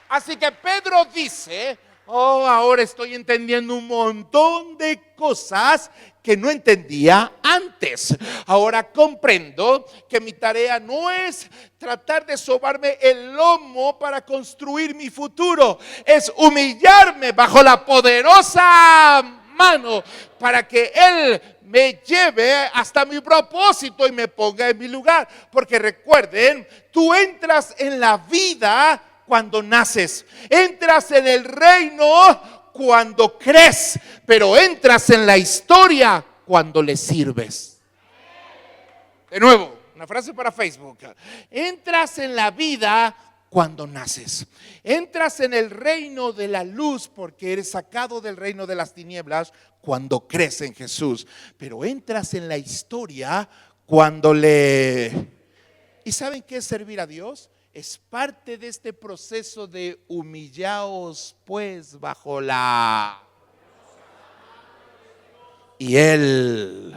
Así que Pedro dice, ahora estoy entendiendo un montón de cosas que no entendía antes. Ahora comprendo que mi tarea no es tratar de sobarme el lomo para construir mi futuro, es humillarme bajo la poderosa mano para que Él me lleve hasta mi propósito y me ponga en mi lugar. Porque recuerden, tú entras en la vida cuando naces, entras en el reino cuando crees, pero entras en la historia cuando le sirves. De nuevo, una frase para Facebook. Entras en la vida cuando naces. Entras en el reino de la luz porque eres sacado del reino de las tinieblas cuando crees en Jesús. Pero entras en la historia cuando le... ¿Y saben qué es servir a Dios? Es parte de este proceso de humillaos pues bajo la... Y Él,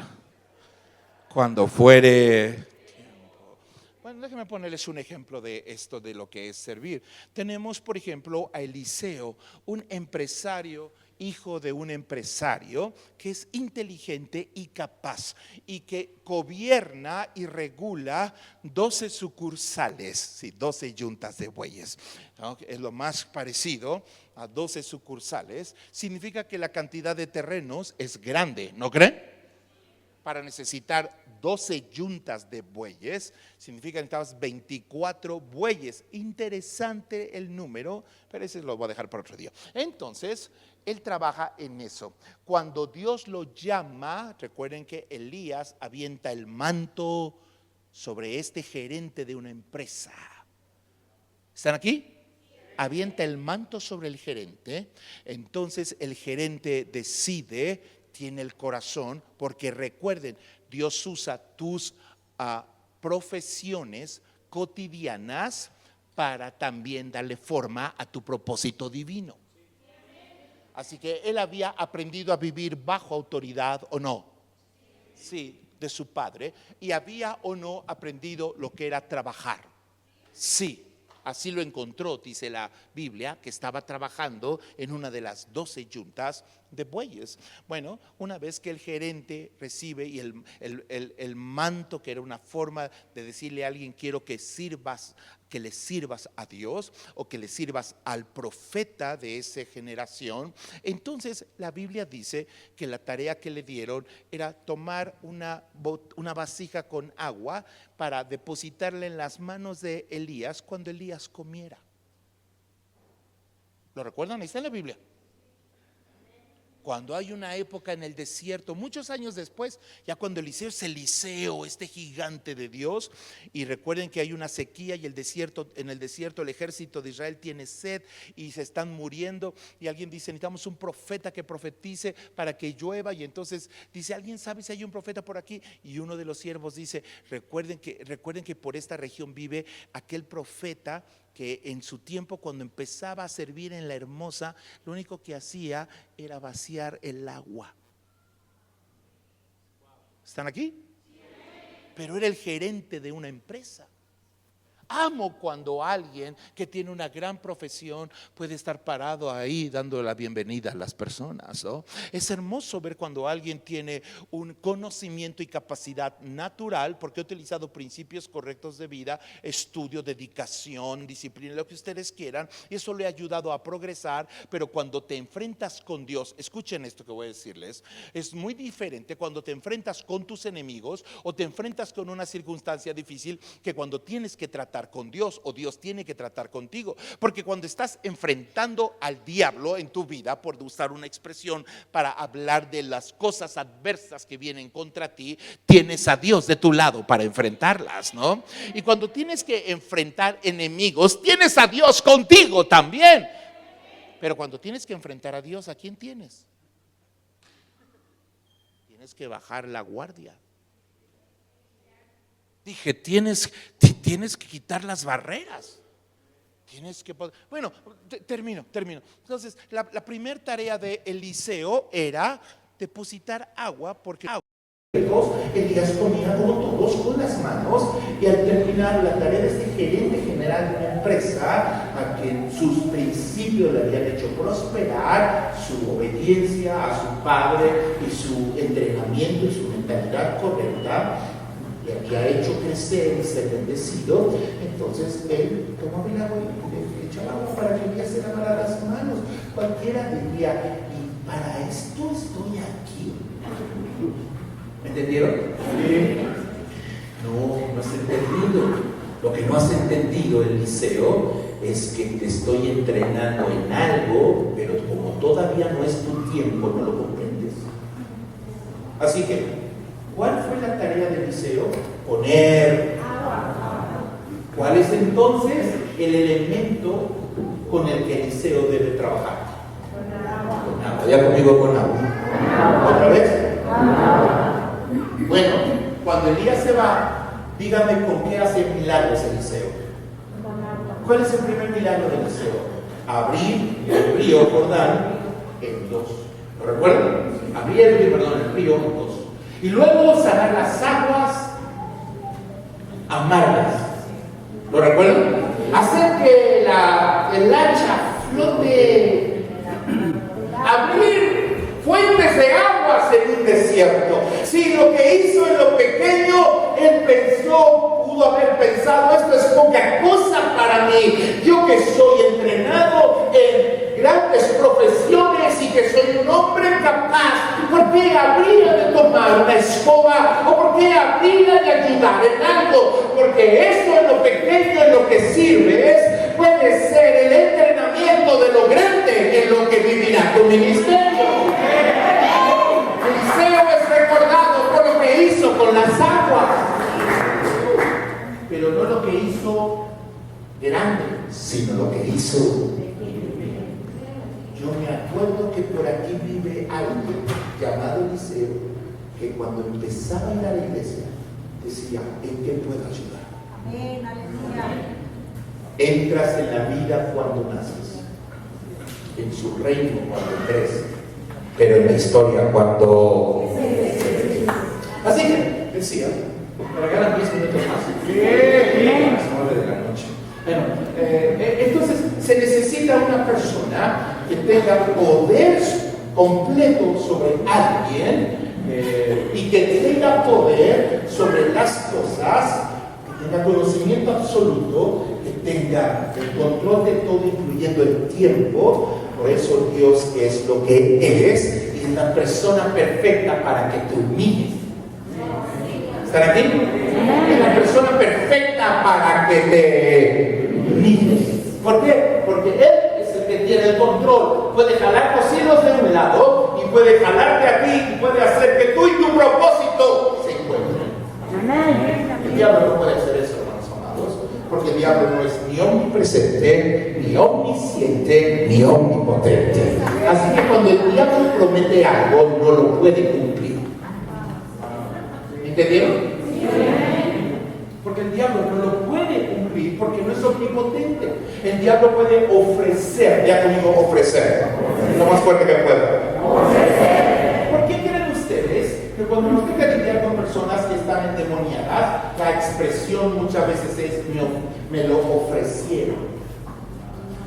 cuando fuere tiempo. Bueno, déjenme ponerles un ejemplo de esto, de lo que es servir. Tenemos, por ejemplo, a Eliseo, un empresario, hijo de un empresario que es inteligente y capaz y que gobierna y regula 12 sucursales, sí, 12 yuntas de bueyes, ¿no? Es lo más parecido a 12 sucursales. Significa que la cantidad de terrenos es grande, ¿no creen? Para necesitar 12 yuntas de bueyes, significa que necesitabas 24 bueyes. Interesante el número, pero ese lo voy a dejar para otro día. Entonces, él trabaja en eso. Cuando Dios lo llama, recuerden que Elías avienta el manto sobre este gerente de una empresa. ¿Están aquí? Avienta el manto sobre el gerente. Entonces el gerente decide, tiene el corazón, porque recuerden, Dios usa tus profesiones cotidianas para también darle forma a tu propósito divino. Así que él había aprendido a vivir bajo autoridad o no. Sí, de su padre. Y había o no aprendido lo que era trabajar. Sí. Así lo encontró, dice la Biblia, que estaba trabajando en una de las 12 yuntas de bueyes. Bueno, una vez que el gerente recibe y el manto, que era una forma de decirle a alguien: quiero que sirvas, que le sirvas a Dios o que le sirvas al profeta de esa generación. Entonces la Biblia dice que la tarea que le dieron era tomar una vasija con agua para depositarla en las manos de Elías cuando Elías comiera. ¿Lo recuerdan? Ahí está en la Biblia. Cuando hay una época en el desierto, muchos años después, ya cuando Eliseo es Eliseo, este gigante de Dios, y recuerden que hay una sequía y en el desierto el ejército de Israel tiene sed y se están muriendo, y alguien dice: necesitamos un profeta que profetice para que llueva. Y entonces dice: ¿alguien sabe si hay un profeta por aquí? Y uno de los siervos dice: recuerden que por esta región vive aquel profeta que en su tiempo, cuando empezaba a servir en la Hermosa, lo único que hacía era vaciar el agua. ¿Están aquí? Pero era el gerente de una empresa. Amo cuando alguien que tiene una gran profesión puede estar parado ahí dando la bienvenida a las personas, ¿no? Es hermoso ver cuando alguien tiene un conocimiento y capacidad natural, porque ha utilizado principios correctos de vida, estudio, dedicación, disciplina, lo que ustedes quieran, y eso le ha ayudado a progresar. Pero cuando te enfrentas con Dios, escuchen esto que voy a decirles, es muy diferente cuando te enfrentas con tus enemigos o te enfrentas con una circunstancia difícil que cuando tienes que tratar con Dios o Dios tiene que tratar contigo. Porque cuando estás enfrentando al diablo en tu vida, por usar una expresión para hablar de las cosas adversas que vienen contra ti, tienes a Dios de tu lado para enfrentarlas, ¿no? Y cuando tienes que enfrentar enemigos, tienes a Dios contigo también. Pero cuando tienes que enfrentar a Dios, ¿a quién tienes? Tienes que bajar la guardia. Dije, tienes que quitar las barreras. Tienes que, bueno, termino. Entonces, la primera tarea de Eliseo era depositar agua, porque Elías comía como todos con las manos. Y al terminar la tarea de este gerente general de una empresa, a quien sus principios le habían hecho prosperar, su obediencia a su padre y su entrenamiento y su mentalidad correcta, le había hecho crecer y ser bendecido. Entonces él tomó el agua y le echaba agua para que Elías se lavara las manos. Cualquiera diría: y para esto estoy aquí. ¿Me entendieron? Sí. No has entendido. Lo que no has entendido, Eliseo, es que te estoy entrenando en algo, pero como todavía no es tu tiempo, no lo comprendes. Así que, ¿cuál fue la tarea de Eliseo? Poner agua. ¿Cuál es entonces el elemento con el que Eliseo debe trabajar? Con agua. Con agua. Ya conmigo, con agua. ¿Otra vez? Agua. Bueno, cuando Elías se va, dígame con qué hace milagros Eliseo. Con agua. ¿Cuál es el primer milagro de Eliseo? Abrir el río Jordán en dos. ¿Lo recuerdan? Abrir el río en dos. Y luego sacar las aguas amargas. ¿Lo recuerdan? Hacer que el hacha flote. Abrir fuentes de aguas en un desierto. Si lo que hizo en lo pequeño, él pudo haber pensado: esto es poca cosa para mí. Yo que soy entrenado en grandes profesiones y que soy un hombre capaz, ¿por qué habría de tomar una escoba? ¿O por qué habría de ayudar en algo? Porque eso en lo pequeño, en lo que sirves, puede ser el entrenamiento de lo grande en lo que vivirá tu ministerio. Eliseo es recordado por lo que hizo con las aguas, pero no lo que hizo grande, sino lo que hizo. Yo me acuerdo que por aquí vive alguien llamado Eliseo, que cuando empezaba a ir a la iglesia decía: ¿en qué puedo ayudar? Amén, aleluya. Entras en la vida cuando naces. en su reino cuando crece, pero en la historia cuando... Así que, decía, me regalan 10 minutos más. Bien. A las 9 de la noche. Bueno, entonces se necesita una persona que tenga poder completo sobre alguien y que tenga poder sobre las cosas, que tenga conocimiento absoluto, que tenga el control de todo, incluyendo el tiempo. Por eso Dios es lo que es y es la persona perfecta para que te humilles. ¿Están aquí? Es la persona perfecta para que te humilles. ¿Por qué? Porque Él es el que tiene el control. Puede jalar los hilos de un lado y puede jalarte a ti y puede hacer que tú y tu propósito se encuentren. El diablo no puede hacer eso, hermanos amados, porque el diablo no es ni omnipresente, ni omnisciente, ni omnipotente. Así que cuando el diablo promete algo, no lo puede cumplir. ¿Entendieron? Porque el diablo no lo puede cumplir porque no es omnipotente. El diablo puede ofrecer, ya conmigo ofrecer, lo más fuerte que pueda. ¿Por qué creen ustedes que cuando nos toca lidiar con personas que están endemoniadas, la expresión muchas veces es me lo ofrecieron?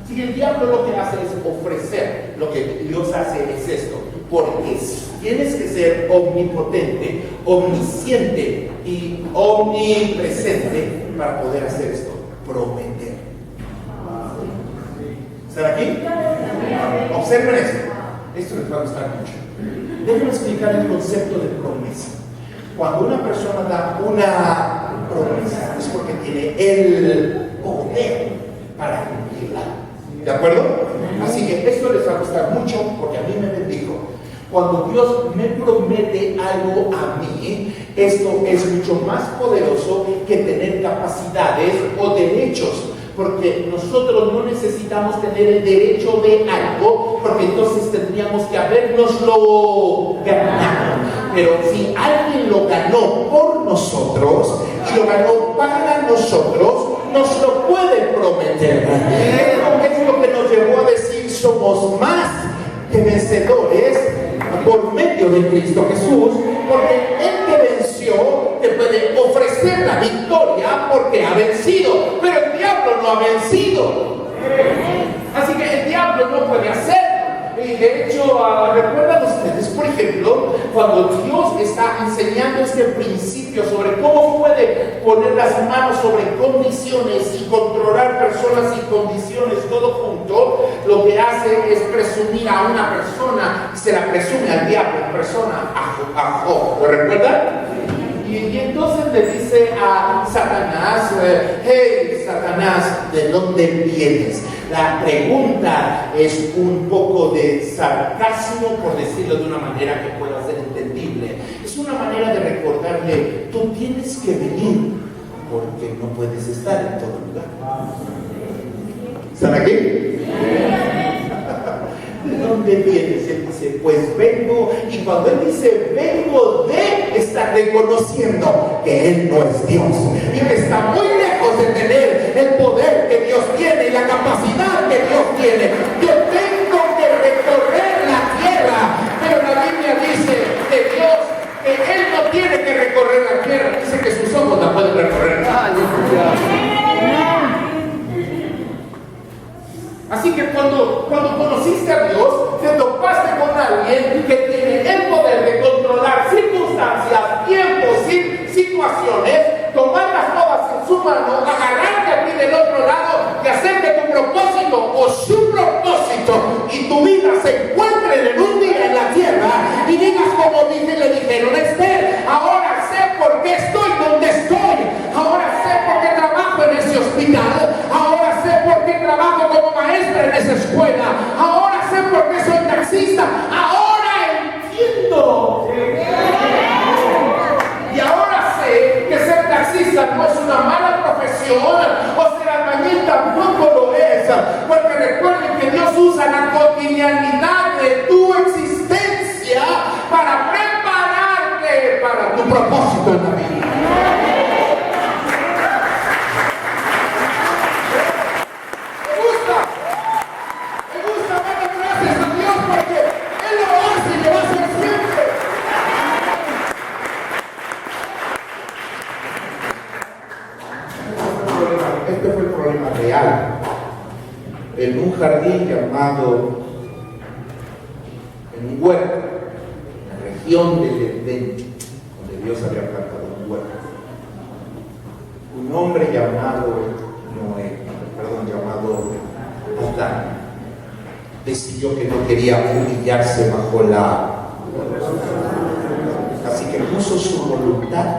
Si el diablo lo que hace es ofrecer, lo que Dios hace es esto, porque tienes que ser omnipotente, omnisciente y omnipresente para poder hacer esto, prometer. ¿Están aquí? Observen esto. Esto les va a gustar mucho. Déjenme explicar el concepto de promesa. Cuando una persona da una promesa es porque tiene el poder para cumplirla. ¿De acuerdo? Así que esto les va a gustar mucho porque a mí me bendijo. Cuando Dios me promete algo a mí, esto es mucho más poderoso que tener capacidades o derechos. Porque nosotros no necesitamos tener el derecho de algo, porque entonces tendríamos que habernoslo ganado. Pero si alguien lo ganó por nosotros y lo ganó para nosotros, nos lo puede prometer. Es lo que nos llevó a decir: somos más que vencedores por medio de Cristo Jesús, porque el que venció te puede ofrecer la victoria porque ha vencido, pero el diablo no ha vencido. Así que el diablo no puede hacerlo. Y de hecho, ¿recuerdan ustedes, por ejemplo, cuando Dios está enseñando este principio sobre cómo puede poner las manos sobre condiciones y controlar personas y condiciones todo junto? Lo que hace es presumir a una persona, se la presume al diablo en persona, a Job. ¿Lo recuerdan? Y entonces le dice a Satanás: hey Satanás, ¿de dónde vienes? La pregunta es un poco de sarcasmo, por decirlo de una manera que pueda ser entendible. Es una manera de recordarle: tú tienes que venir porque no puedes estar en todo lugar. ¿Están aquí? ¿De dónde vienes? Él dice: pues vengo. Y cuando él dice vengo de, está reconociendo que él no es Dios y que está muy lejos de tener el poder que Dios tiene y la capacidad que Dios tiene. Yo tengo que recorrer la tierra, pero la Biblia dice de Dios que él no tiene que recorrer la tierra, dice que sus ojos la pueden recorrer. Así que cuando conociste a Dios, te topaste con alguien que tiene el poder de controlar circunstancias, tiempos, situaciones, tomarlas todas en su mano, agarrarte a ti del otro lado y hacer que tu propósito o su propósito y tu vida se encuentren en un día en la tierra y digas como le dijeron a Esther: ahora sé por qué estoy donde estoy, ahora sé por qué trabajo en ese hospital, ahora sé por qué trabajo como maestra en esa escuela, ahora sé por qué soy taxista, ahora entiendo. Y ahora sé que ser taxista no es una mala profesión, o ser albañil tampoco lo es, porque recuerden que Dios usa la cotidianidad de tu existencia para prepararte para tu propósito en la vida. Me gusta, hermano. llamado en un huerto, en la región del Edén, donde Dios había plantado un huerto. Un hombre llamado Adán, decidió que no quería humillarse bajo así que puso su voluntad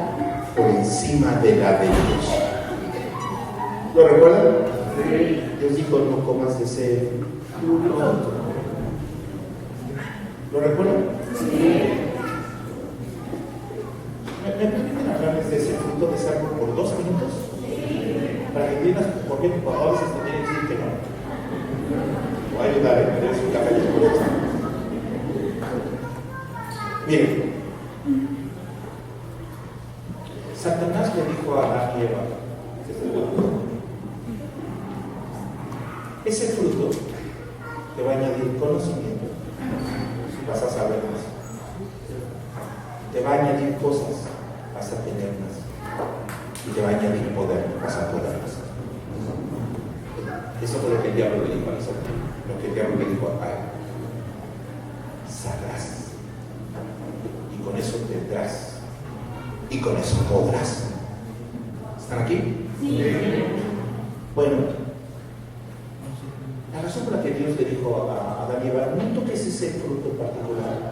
por encima de la de Dios. ¿Lo recuerdan? Sí. Dios dijo, no comas de ese fruto. ¿Lo recuerdan? Sí. ¿Me permiten hablarles de ese fruto de ese árbol por 2 minutos? Sí. Para que entiendas por qué tu papá a veces te tiene que decir que no. Te voy a ayudar, me des un café después. Miren, Satanás le dijo a Adán y Eva, ese fruto te va a añadir conocimiento, vas a saber más. Te va a añadir cosas, vas a tener más. Y te va a añadir poder, vas a poder más. Eso fue lo que el diablo le dijo a nosotros, lo que el diablo le dijo a Eva. Sabrás. Y con eso tendrás. Y con eso podrás. ¿Están aquí? Sí. Bueno, la razón por la que Dios le dijo a Adán y Eva, no toques ese fruto en particular,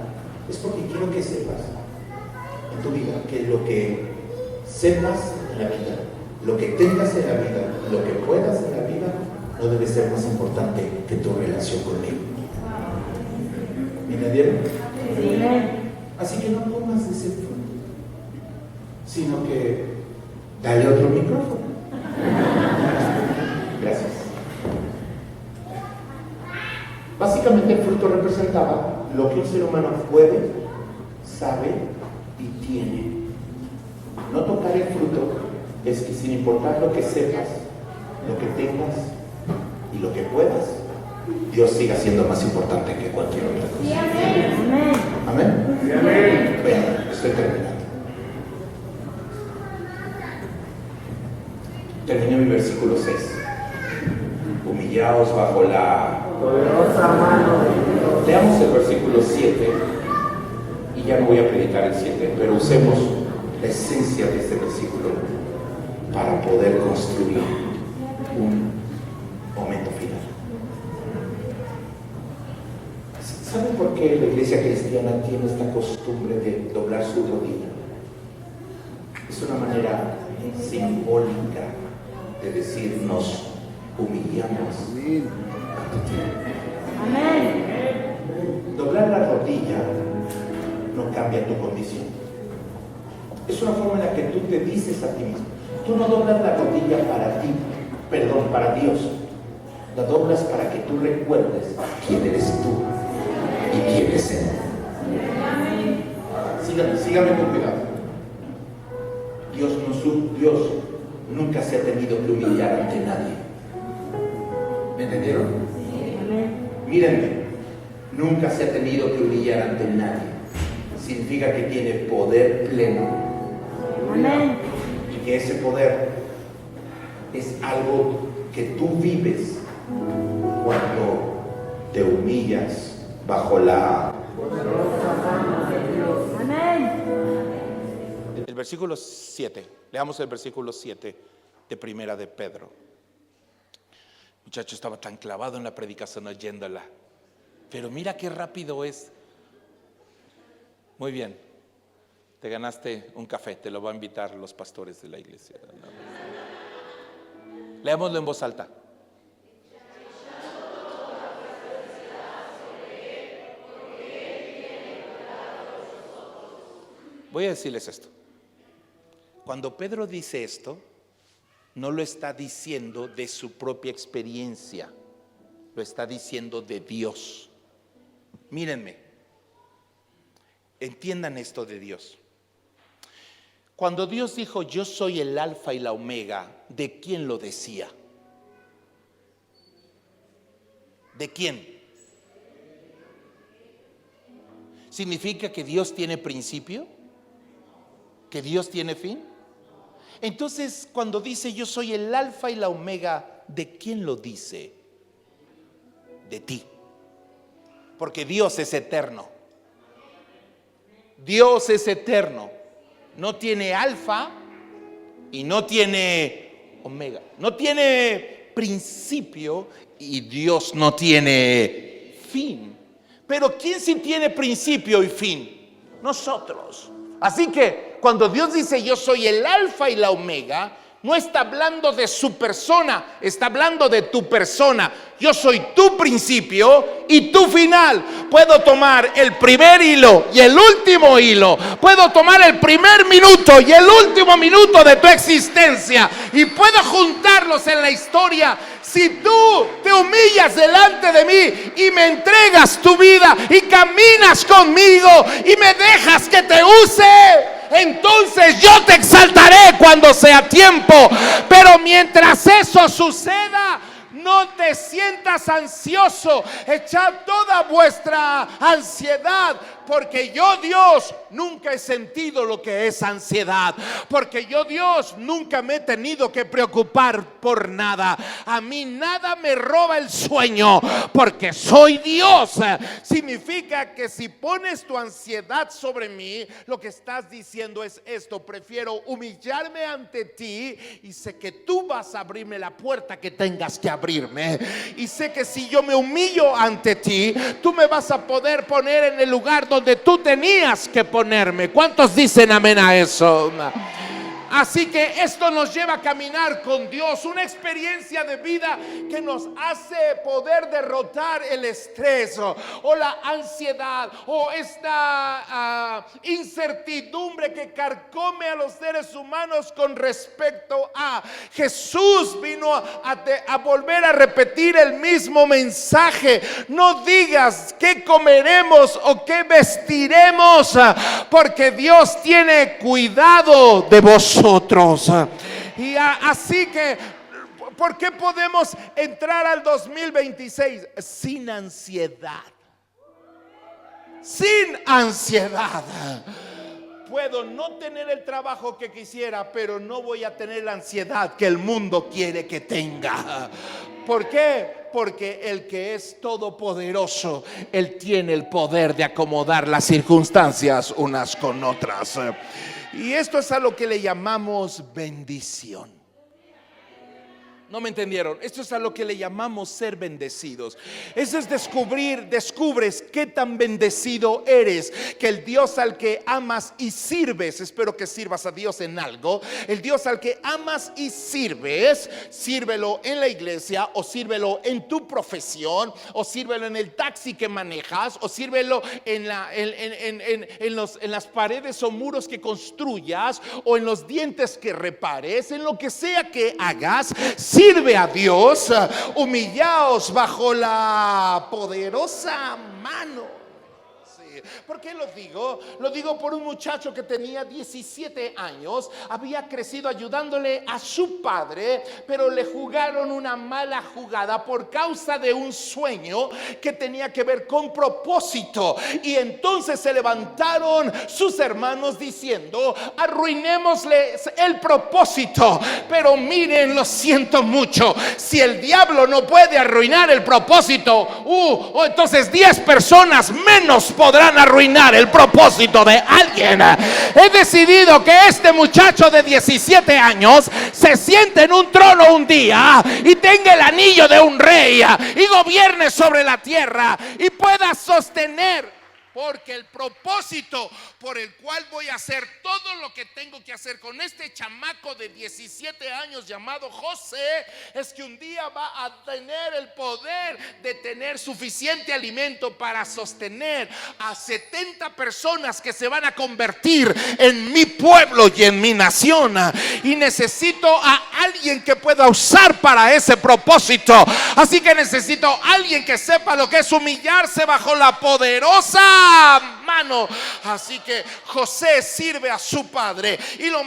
es porque quiero que sepas en tu vida que lo que sepas en la vida, lo que tengas en la vida, lo que puedas en la vida, no debe ser más importante que tu relación conmigo. ¿Me entendieron? Sí. Así que no comas de ese fruto, sino que dale otro micrófono. Gracias. Básicamente el fruto representaba lo que un ser humano puede, sabe y tiene. No tocar el fruto es que sin importar lo que sepas, lo que tengas y lo que puedas, Dios siga siendo más importante que cualquier otra cosa. Sí, amén. ¿Amén? Sí, amén. Bueno, estoy terminando. Terminé mi versículo 6. Humillaos bajo la poderosa mano de Dios. Leamos el versículo 7 y ya no voy a predicar el 7, pero usemos la esencia de este versículo para poder construir un momento final. ¿Saben por qué la iglesia cristiana tiene esta costumbre de doblar su rodilla? Es una manera simbólica de decir nos humillamos ante ti. Amén. Doblar la rodilla no cambia tu condición. Es una forma en la que tú te dices a ti mismo. Tú no doblas la rodilla para ti, para Dios. La doblas para que tú recuerdes quién eres tú y quién es Él. Síganme con cuidado. Dios nunca se ha tenido que humillar ante nadie. ¿Me entendieron? Sí. Mírenme, nunca se ha tenido que humillar ante nadie. Significa que tiene poder pleno. Amén. Y que ese poder es algo que tú vives cuando te humillas bajo la poderosa mano de Dios. Amén. El versículo 7, leamos el versículo 7 de Primera de Pedro. El muchacho estaba tan clavado en la predicación oyéndola, pero mira qué rápido es. Muy bien, te ganaste un café, te lo va a invitar los pastores de la iglesia. Leámoslo en voz alta. Voy a decirles esto. Cuando Pedro dice esto, no lo está diciendo de su propia experiencia, lo está diciendo de Dios. Mírenme, entiendan esto de Dios. Cuando Dios dijo, yo soy el alfa y la omega, ¿de quién lo decía? ¿De quién? ¿Significa que Dios tiene principio? ¿Que Dios tiene fin? Entonces, cuando dice yo soy el alfa y la omega, ¿de quién lo dice? De ti. Porque Dios es eterno. Dios es eterno. No tiene alfa y no tiene omega. No tiene principio y Dios no tiene fin. Pero ¿quién sí tiene principio y fin? Nosotros. Así que cuando Dios dice yo soy el alfa y la omega, no está hablando de su persona, está hablando de tu persona. Yo soy tu principio y tu final. Puedo tomar el primer hilo y el último hilo. Puedo tomar el primer minuto y el último minuto de tu existencia y puedo juntarlos en la historia. Si tú te humillas delante de mí y me entregas tu vida y caminas conmigo y me dejas que te use, entonces yo te exaltaré cuando sea tiempo. Pero mientras eso suceda, no te sientas ansioso. Echad toda vuestra ansiedad, porque yo, Dios, nunca he sentido lo que es ansiedad. Porque yo, Dios, nunca me he tenido que preocupar por nada. A mí nada me roba el sueño, porque soy Dios. Significa que si pones tu ansiedad sobre mí, lo que estás diciendo es esto: prefiero humillarme ante ti y sé que tú vas a abrirme la puerta que tengas que abrirme. Y sé que si yo me humillo ante ti, tú me vas a poder poner en el lugar donde tú tenías que ponerme. ¿Cuántos dicen amén a eso? Así que esto nos lleva a caminar con Dios, una experiencia de vida que nos hace poder derrotar el estrés o la ansiedad o esta incertidumbre que carcome a los seres humanos con respecto a Jesús. Vino a volver a repetir el mismo mensaje: no digas qué comeremos o qué vestiremos, porque Dios tiene cuidado de vosotros. Y así que, ¿por qué podemos entrar al 2026 sin ansiedad? Sin ansiedad. Puedo no tener el trabajo que quisiera, pero no voy a tener la ansiedad que el mundo quiere que tenga. ¿Por qué? Porque el que es todopoderoso, Él tiene el poder de acomodar las circunstancias unas con otras. Y esto es a lo que le llamamos bendición. ¿No me entendieron? Esto es a lo que le llamamos ser bendecidos. Eso es descubres qué tan bendecido eres, que el Dios al que amas y sirves, espero que sirvas a Dios en algo, el Dios al que amas y sirves, sírvelo en la iglesia, o sírvelo en tu profesión, o sírvelo en el taxi que manejas, o sírvelo en las paredes o muros que construyas, o en los dientes que repares, en lo que sea que hagas. Sirve a Dios, humillaos bajo la poderosa mano. ¿Por qué lo digo? Lo digo por un muchacho que tenía 17 años, había crecido ayudándole a su padre, pero le jugaron una mala jugada por causa de un sueño que tenía que ver con propósito. Y entonces se levantaron sus hermanos diciendo: arruinémosle el propósito. Pero miren, lo siento mucho, si el diablo no puede arruinar el propósito, entonces 10 personas menos podrán arruinar el propósito de alguien. He decidido que este muchacho de 17 años se siente en un trono un día y tenga el anillo de un rey y gobierne sobre la tierra y pueda sostener. Porque el propósito por el cual voy a hacer todo lo que tengo que hacer con este chamaco de 17 años llamado José es que un día va a tener el poder de tener suficiente alimento para sostener a 70 personas que se van a convertir en mi pueblo y en mi nación. Y necesito a alguien que pueda usar para ese propósito. Así que necesito a alguien que sepa lo que es humillarse bajo la poderosa mano mano. Así que José sirve a su padre y lo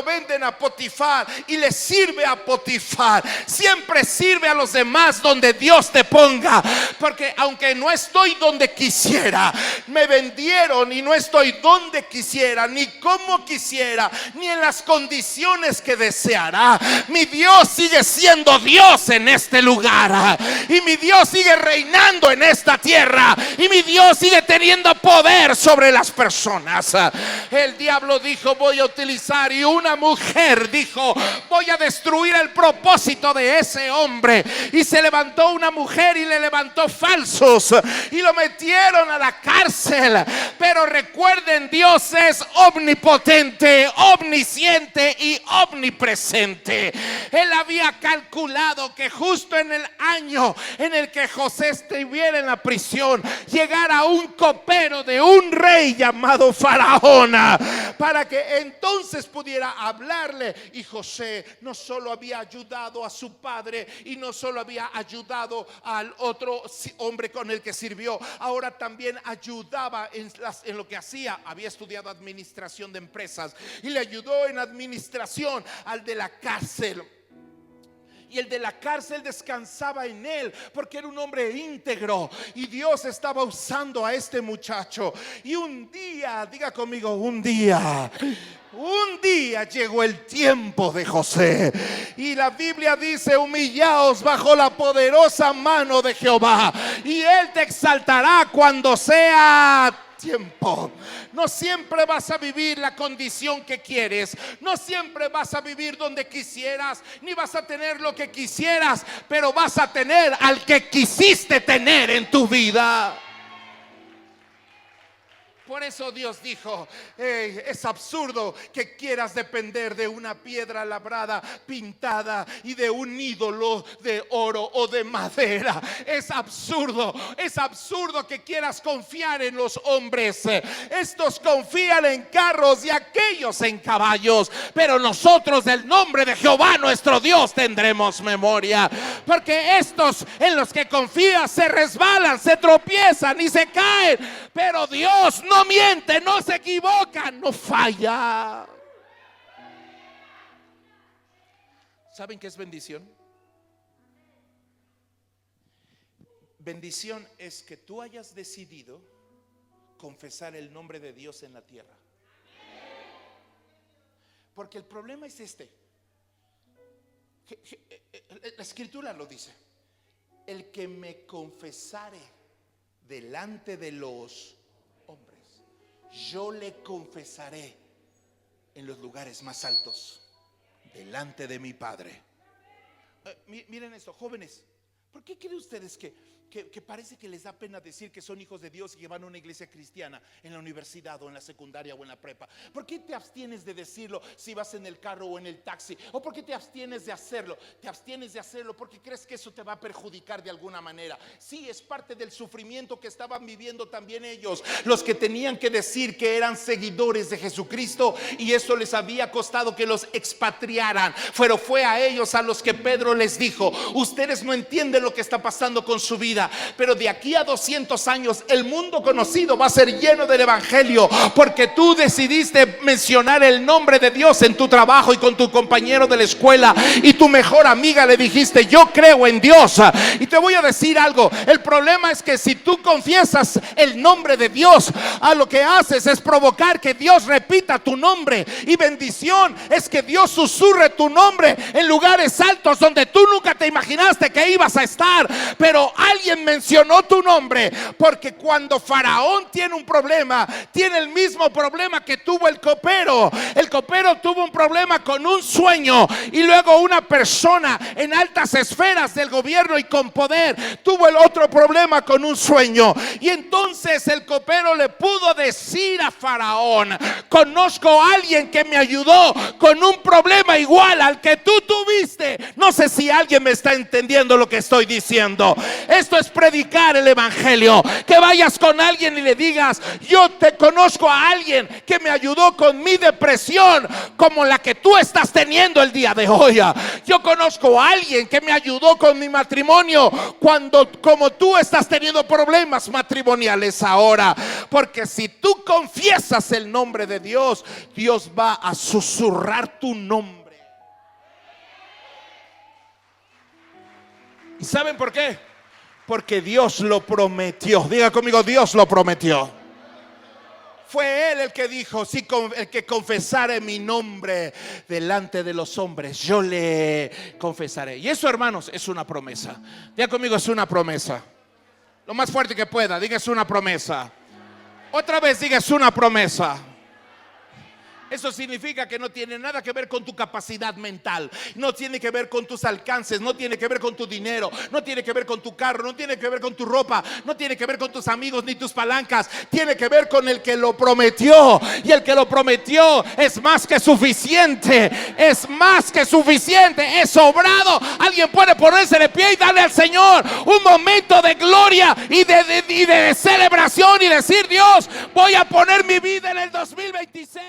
venden a Potifar y le sirve a Potifar. Siempre sirve a los demás donde Dios te ponga, porque aunque no estoy donde quisiera, me vendieron y no estoy donde quisiera, ni como quisiera, ni en las condiciones que deseara, mi Dios sigue siendo Dios en este lugar, y mi Dios sigue reinando en esta tierra, y mi Dios sigue teniendo poder sobre las personas. El diablo dijo: voy a utilizar, y una mujer dijo: voy a destruir el propósito de ese hombre, y se levantó una mujer y le levantó falsos y lo metieron a la cárcel. Pero recuerden, Dios es omnipotente, omnisciente y omnipresente. Él había calculado que justo en el año en el que José estuviera en la prisión, llegara un copero de un rey llamado Faraón, para que entonces pudiera hablarle. Y José no solo había ayudado a su padre, y no solo había ayudado al otro hombre con el que sirvió, ahora también ayudaba en lo que hacía. Había estudiado administración de empresas y le ayudó en administración al de la cárcel. Y el de la cárcel descansaba en él, porque era un hombre íntegro, y Dios estaba usando a este muchacho. Y un día, diga conmigo, un día llegó el tiempo de José, y la Biblia dice: humillaos bajo la poderosa mano de Jehová, y Él te exaltará cuando sea tiempo. No siempre vas a vivir la condición que quieres, no siempre vas a vivir donde quisieras, ni vas a tener lo que quisieras, pero vas a tener al que quisiste tener en tu vida. Por eso Dios dijo: es absurdo que quieras depender de una piedra labrada, pintada, y de un ídolo de oro o de madera. Es absurdo que quieras confiar en los hombres. Estos confían en carros y aquellos en caballos, pero nosotros del nombre de Jehová nuestro Dios tendremos memoria. Porque estos en los que confías se resbalan, se tropiezan y se caen, pero Dios no miente, no se equivoca, no falla. ¿Saben qué es bendición? Bendición es que tú hayas decidido confesar el nombre de Dios en la tierra. Porque el problema es la escritura lo dice: el que me confesare delante de los hombres, yo le confesaré en los lugares más altos, delante de mi Padre. Miren esto, jóvenes, ¿por qué creen ustedes que parece que les da pena decir que son hijos de Dios y que van a una iglesia cristiana en la universidad o en la secundaria o en la prepa? ¿Por qué te abstienes de decirlo si vas en el carro o en el taxi? ¿O por qué te abstienes de hacerlo? Te abstienes de hacerlo porque crees que eso te va a perjudicar de alguna manera. Sí, es parte del sufrimiento que estaban viviendo también ellos, los que tenían que decir que eran seguidores de Jesucristo, y eso les había costado que los expatriaran. Pero fue a ellos a los que Pedro les dijo: ustedes no entienden lo que está pasando con su vida, pero de aquí a 200 años el mundo conocido va a ser lleno del evangelio, porque tú decidiste mencionar el nombre de Dios en tu trabajo y con tu compañero de la escuela, y tu mejor amiga le dijiste: yo creo en Dios. Y te voy a decir algo: el problema es que si tú confiesas el nombre de Dios, a lo que haces es provocar que Dios repita tu nombre. Y bendición es que Dios susurre tu nombre en lugares altos donde tú nunca te imaginaste que ibas a estar, pero alguien mencionó tu nombre. Porque cuando Faraón tiene un problema, tiene el mismo problema que tuvo el copero. El copero tuvo un problema con un sueño, y luego una persona en altas esferas del gobierno y con poder tuvo el otro problema con un sueño. Y entonces el copero le pudo decir a Faraón: conozco a alguien que me ayudó con un problema igual al que tú tuviste. No sé si alguien me está entendiendo lo que estoy diciendo. Esto esto es predicar el evangelio. Que vayas con alguien y le digas: yo te conozco a alguien que me ayudó con mi depresión como la que tú estás teniendo el día de hoy. Yo conozco a alguien que me ayudó con mi matrimonio como tú estás teniendo problemas matrimoniales ahora. Porque si tú confiesas el nombre de Dios, Dios va a susurrar tu nombre. ¿Y saben por qué? Porque Dios lo prometió. Diga conmigo: Dios lo prometió. Fue Él el que dijo: si el que confesare mi nombre delante de los hombres, yo le confesaré. Y eso, hermanos, es una promesa. Diga conmigo: es una promesa. Lo más fuerte que pueda, diga: es una promesa. Otra vez, diga: es una promesa. Eso significa que no tiene nada que ver con tu capacidad mental, no tiene que ver con tus alcances, no tiene que ver con tu dinero, no tiene que ver con tu carro, no tiene que ver con tu ropa, no tiene que ver con tus amigos ni tus palancas. Tiene que ver con el que lo prometió, y el que lo prometió es más que suficiente, es más que suficiente, es sobrado. Alguien puede ponerse de pie y darle al Señor un momento de gloria y de celebración y decir: Dios, voy a poner mi vida en el 2026.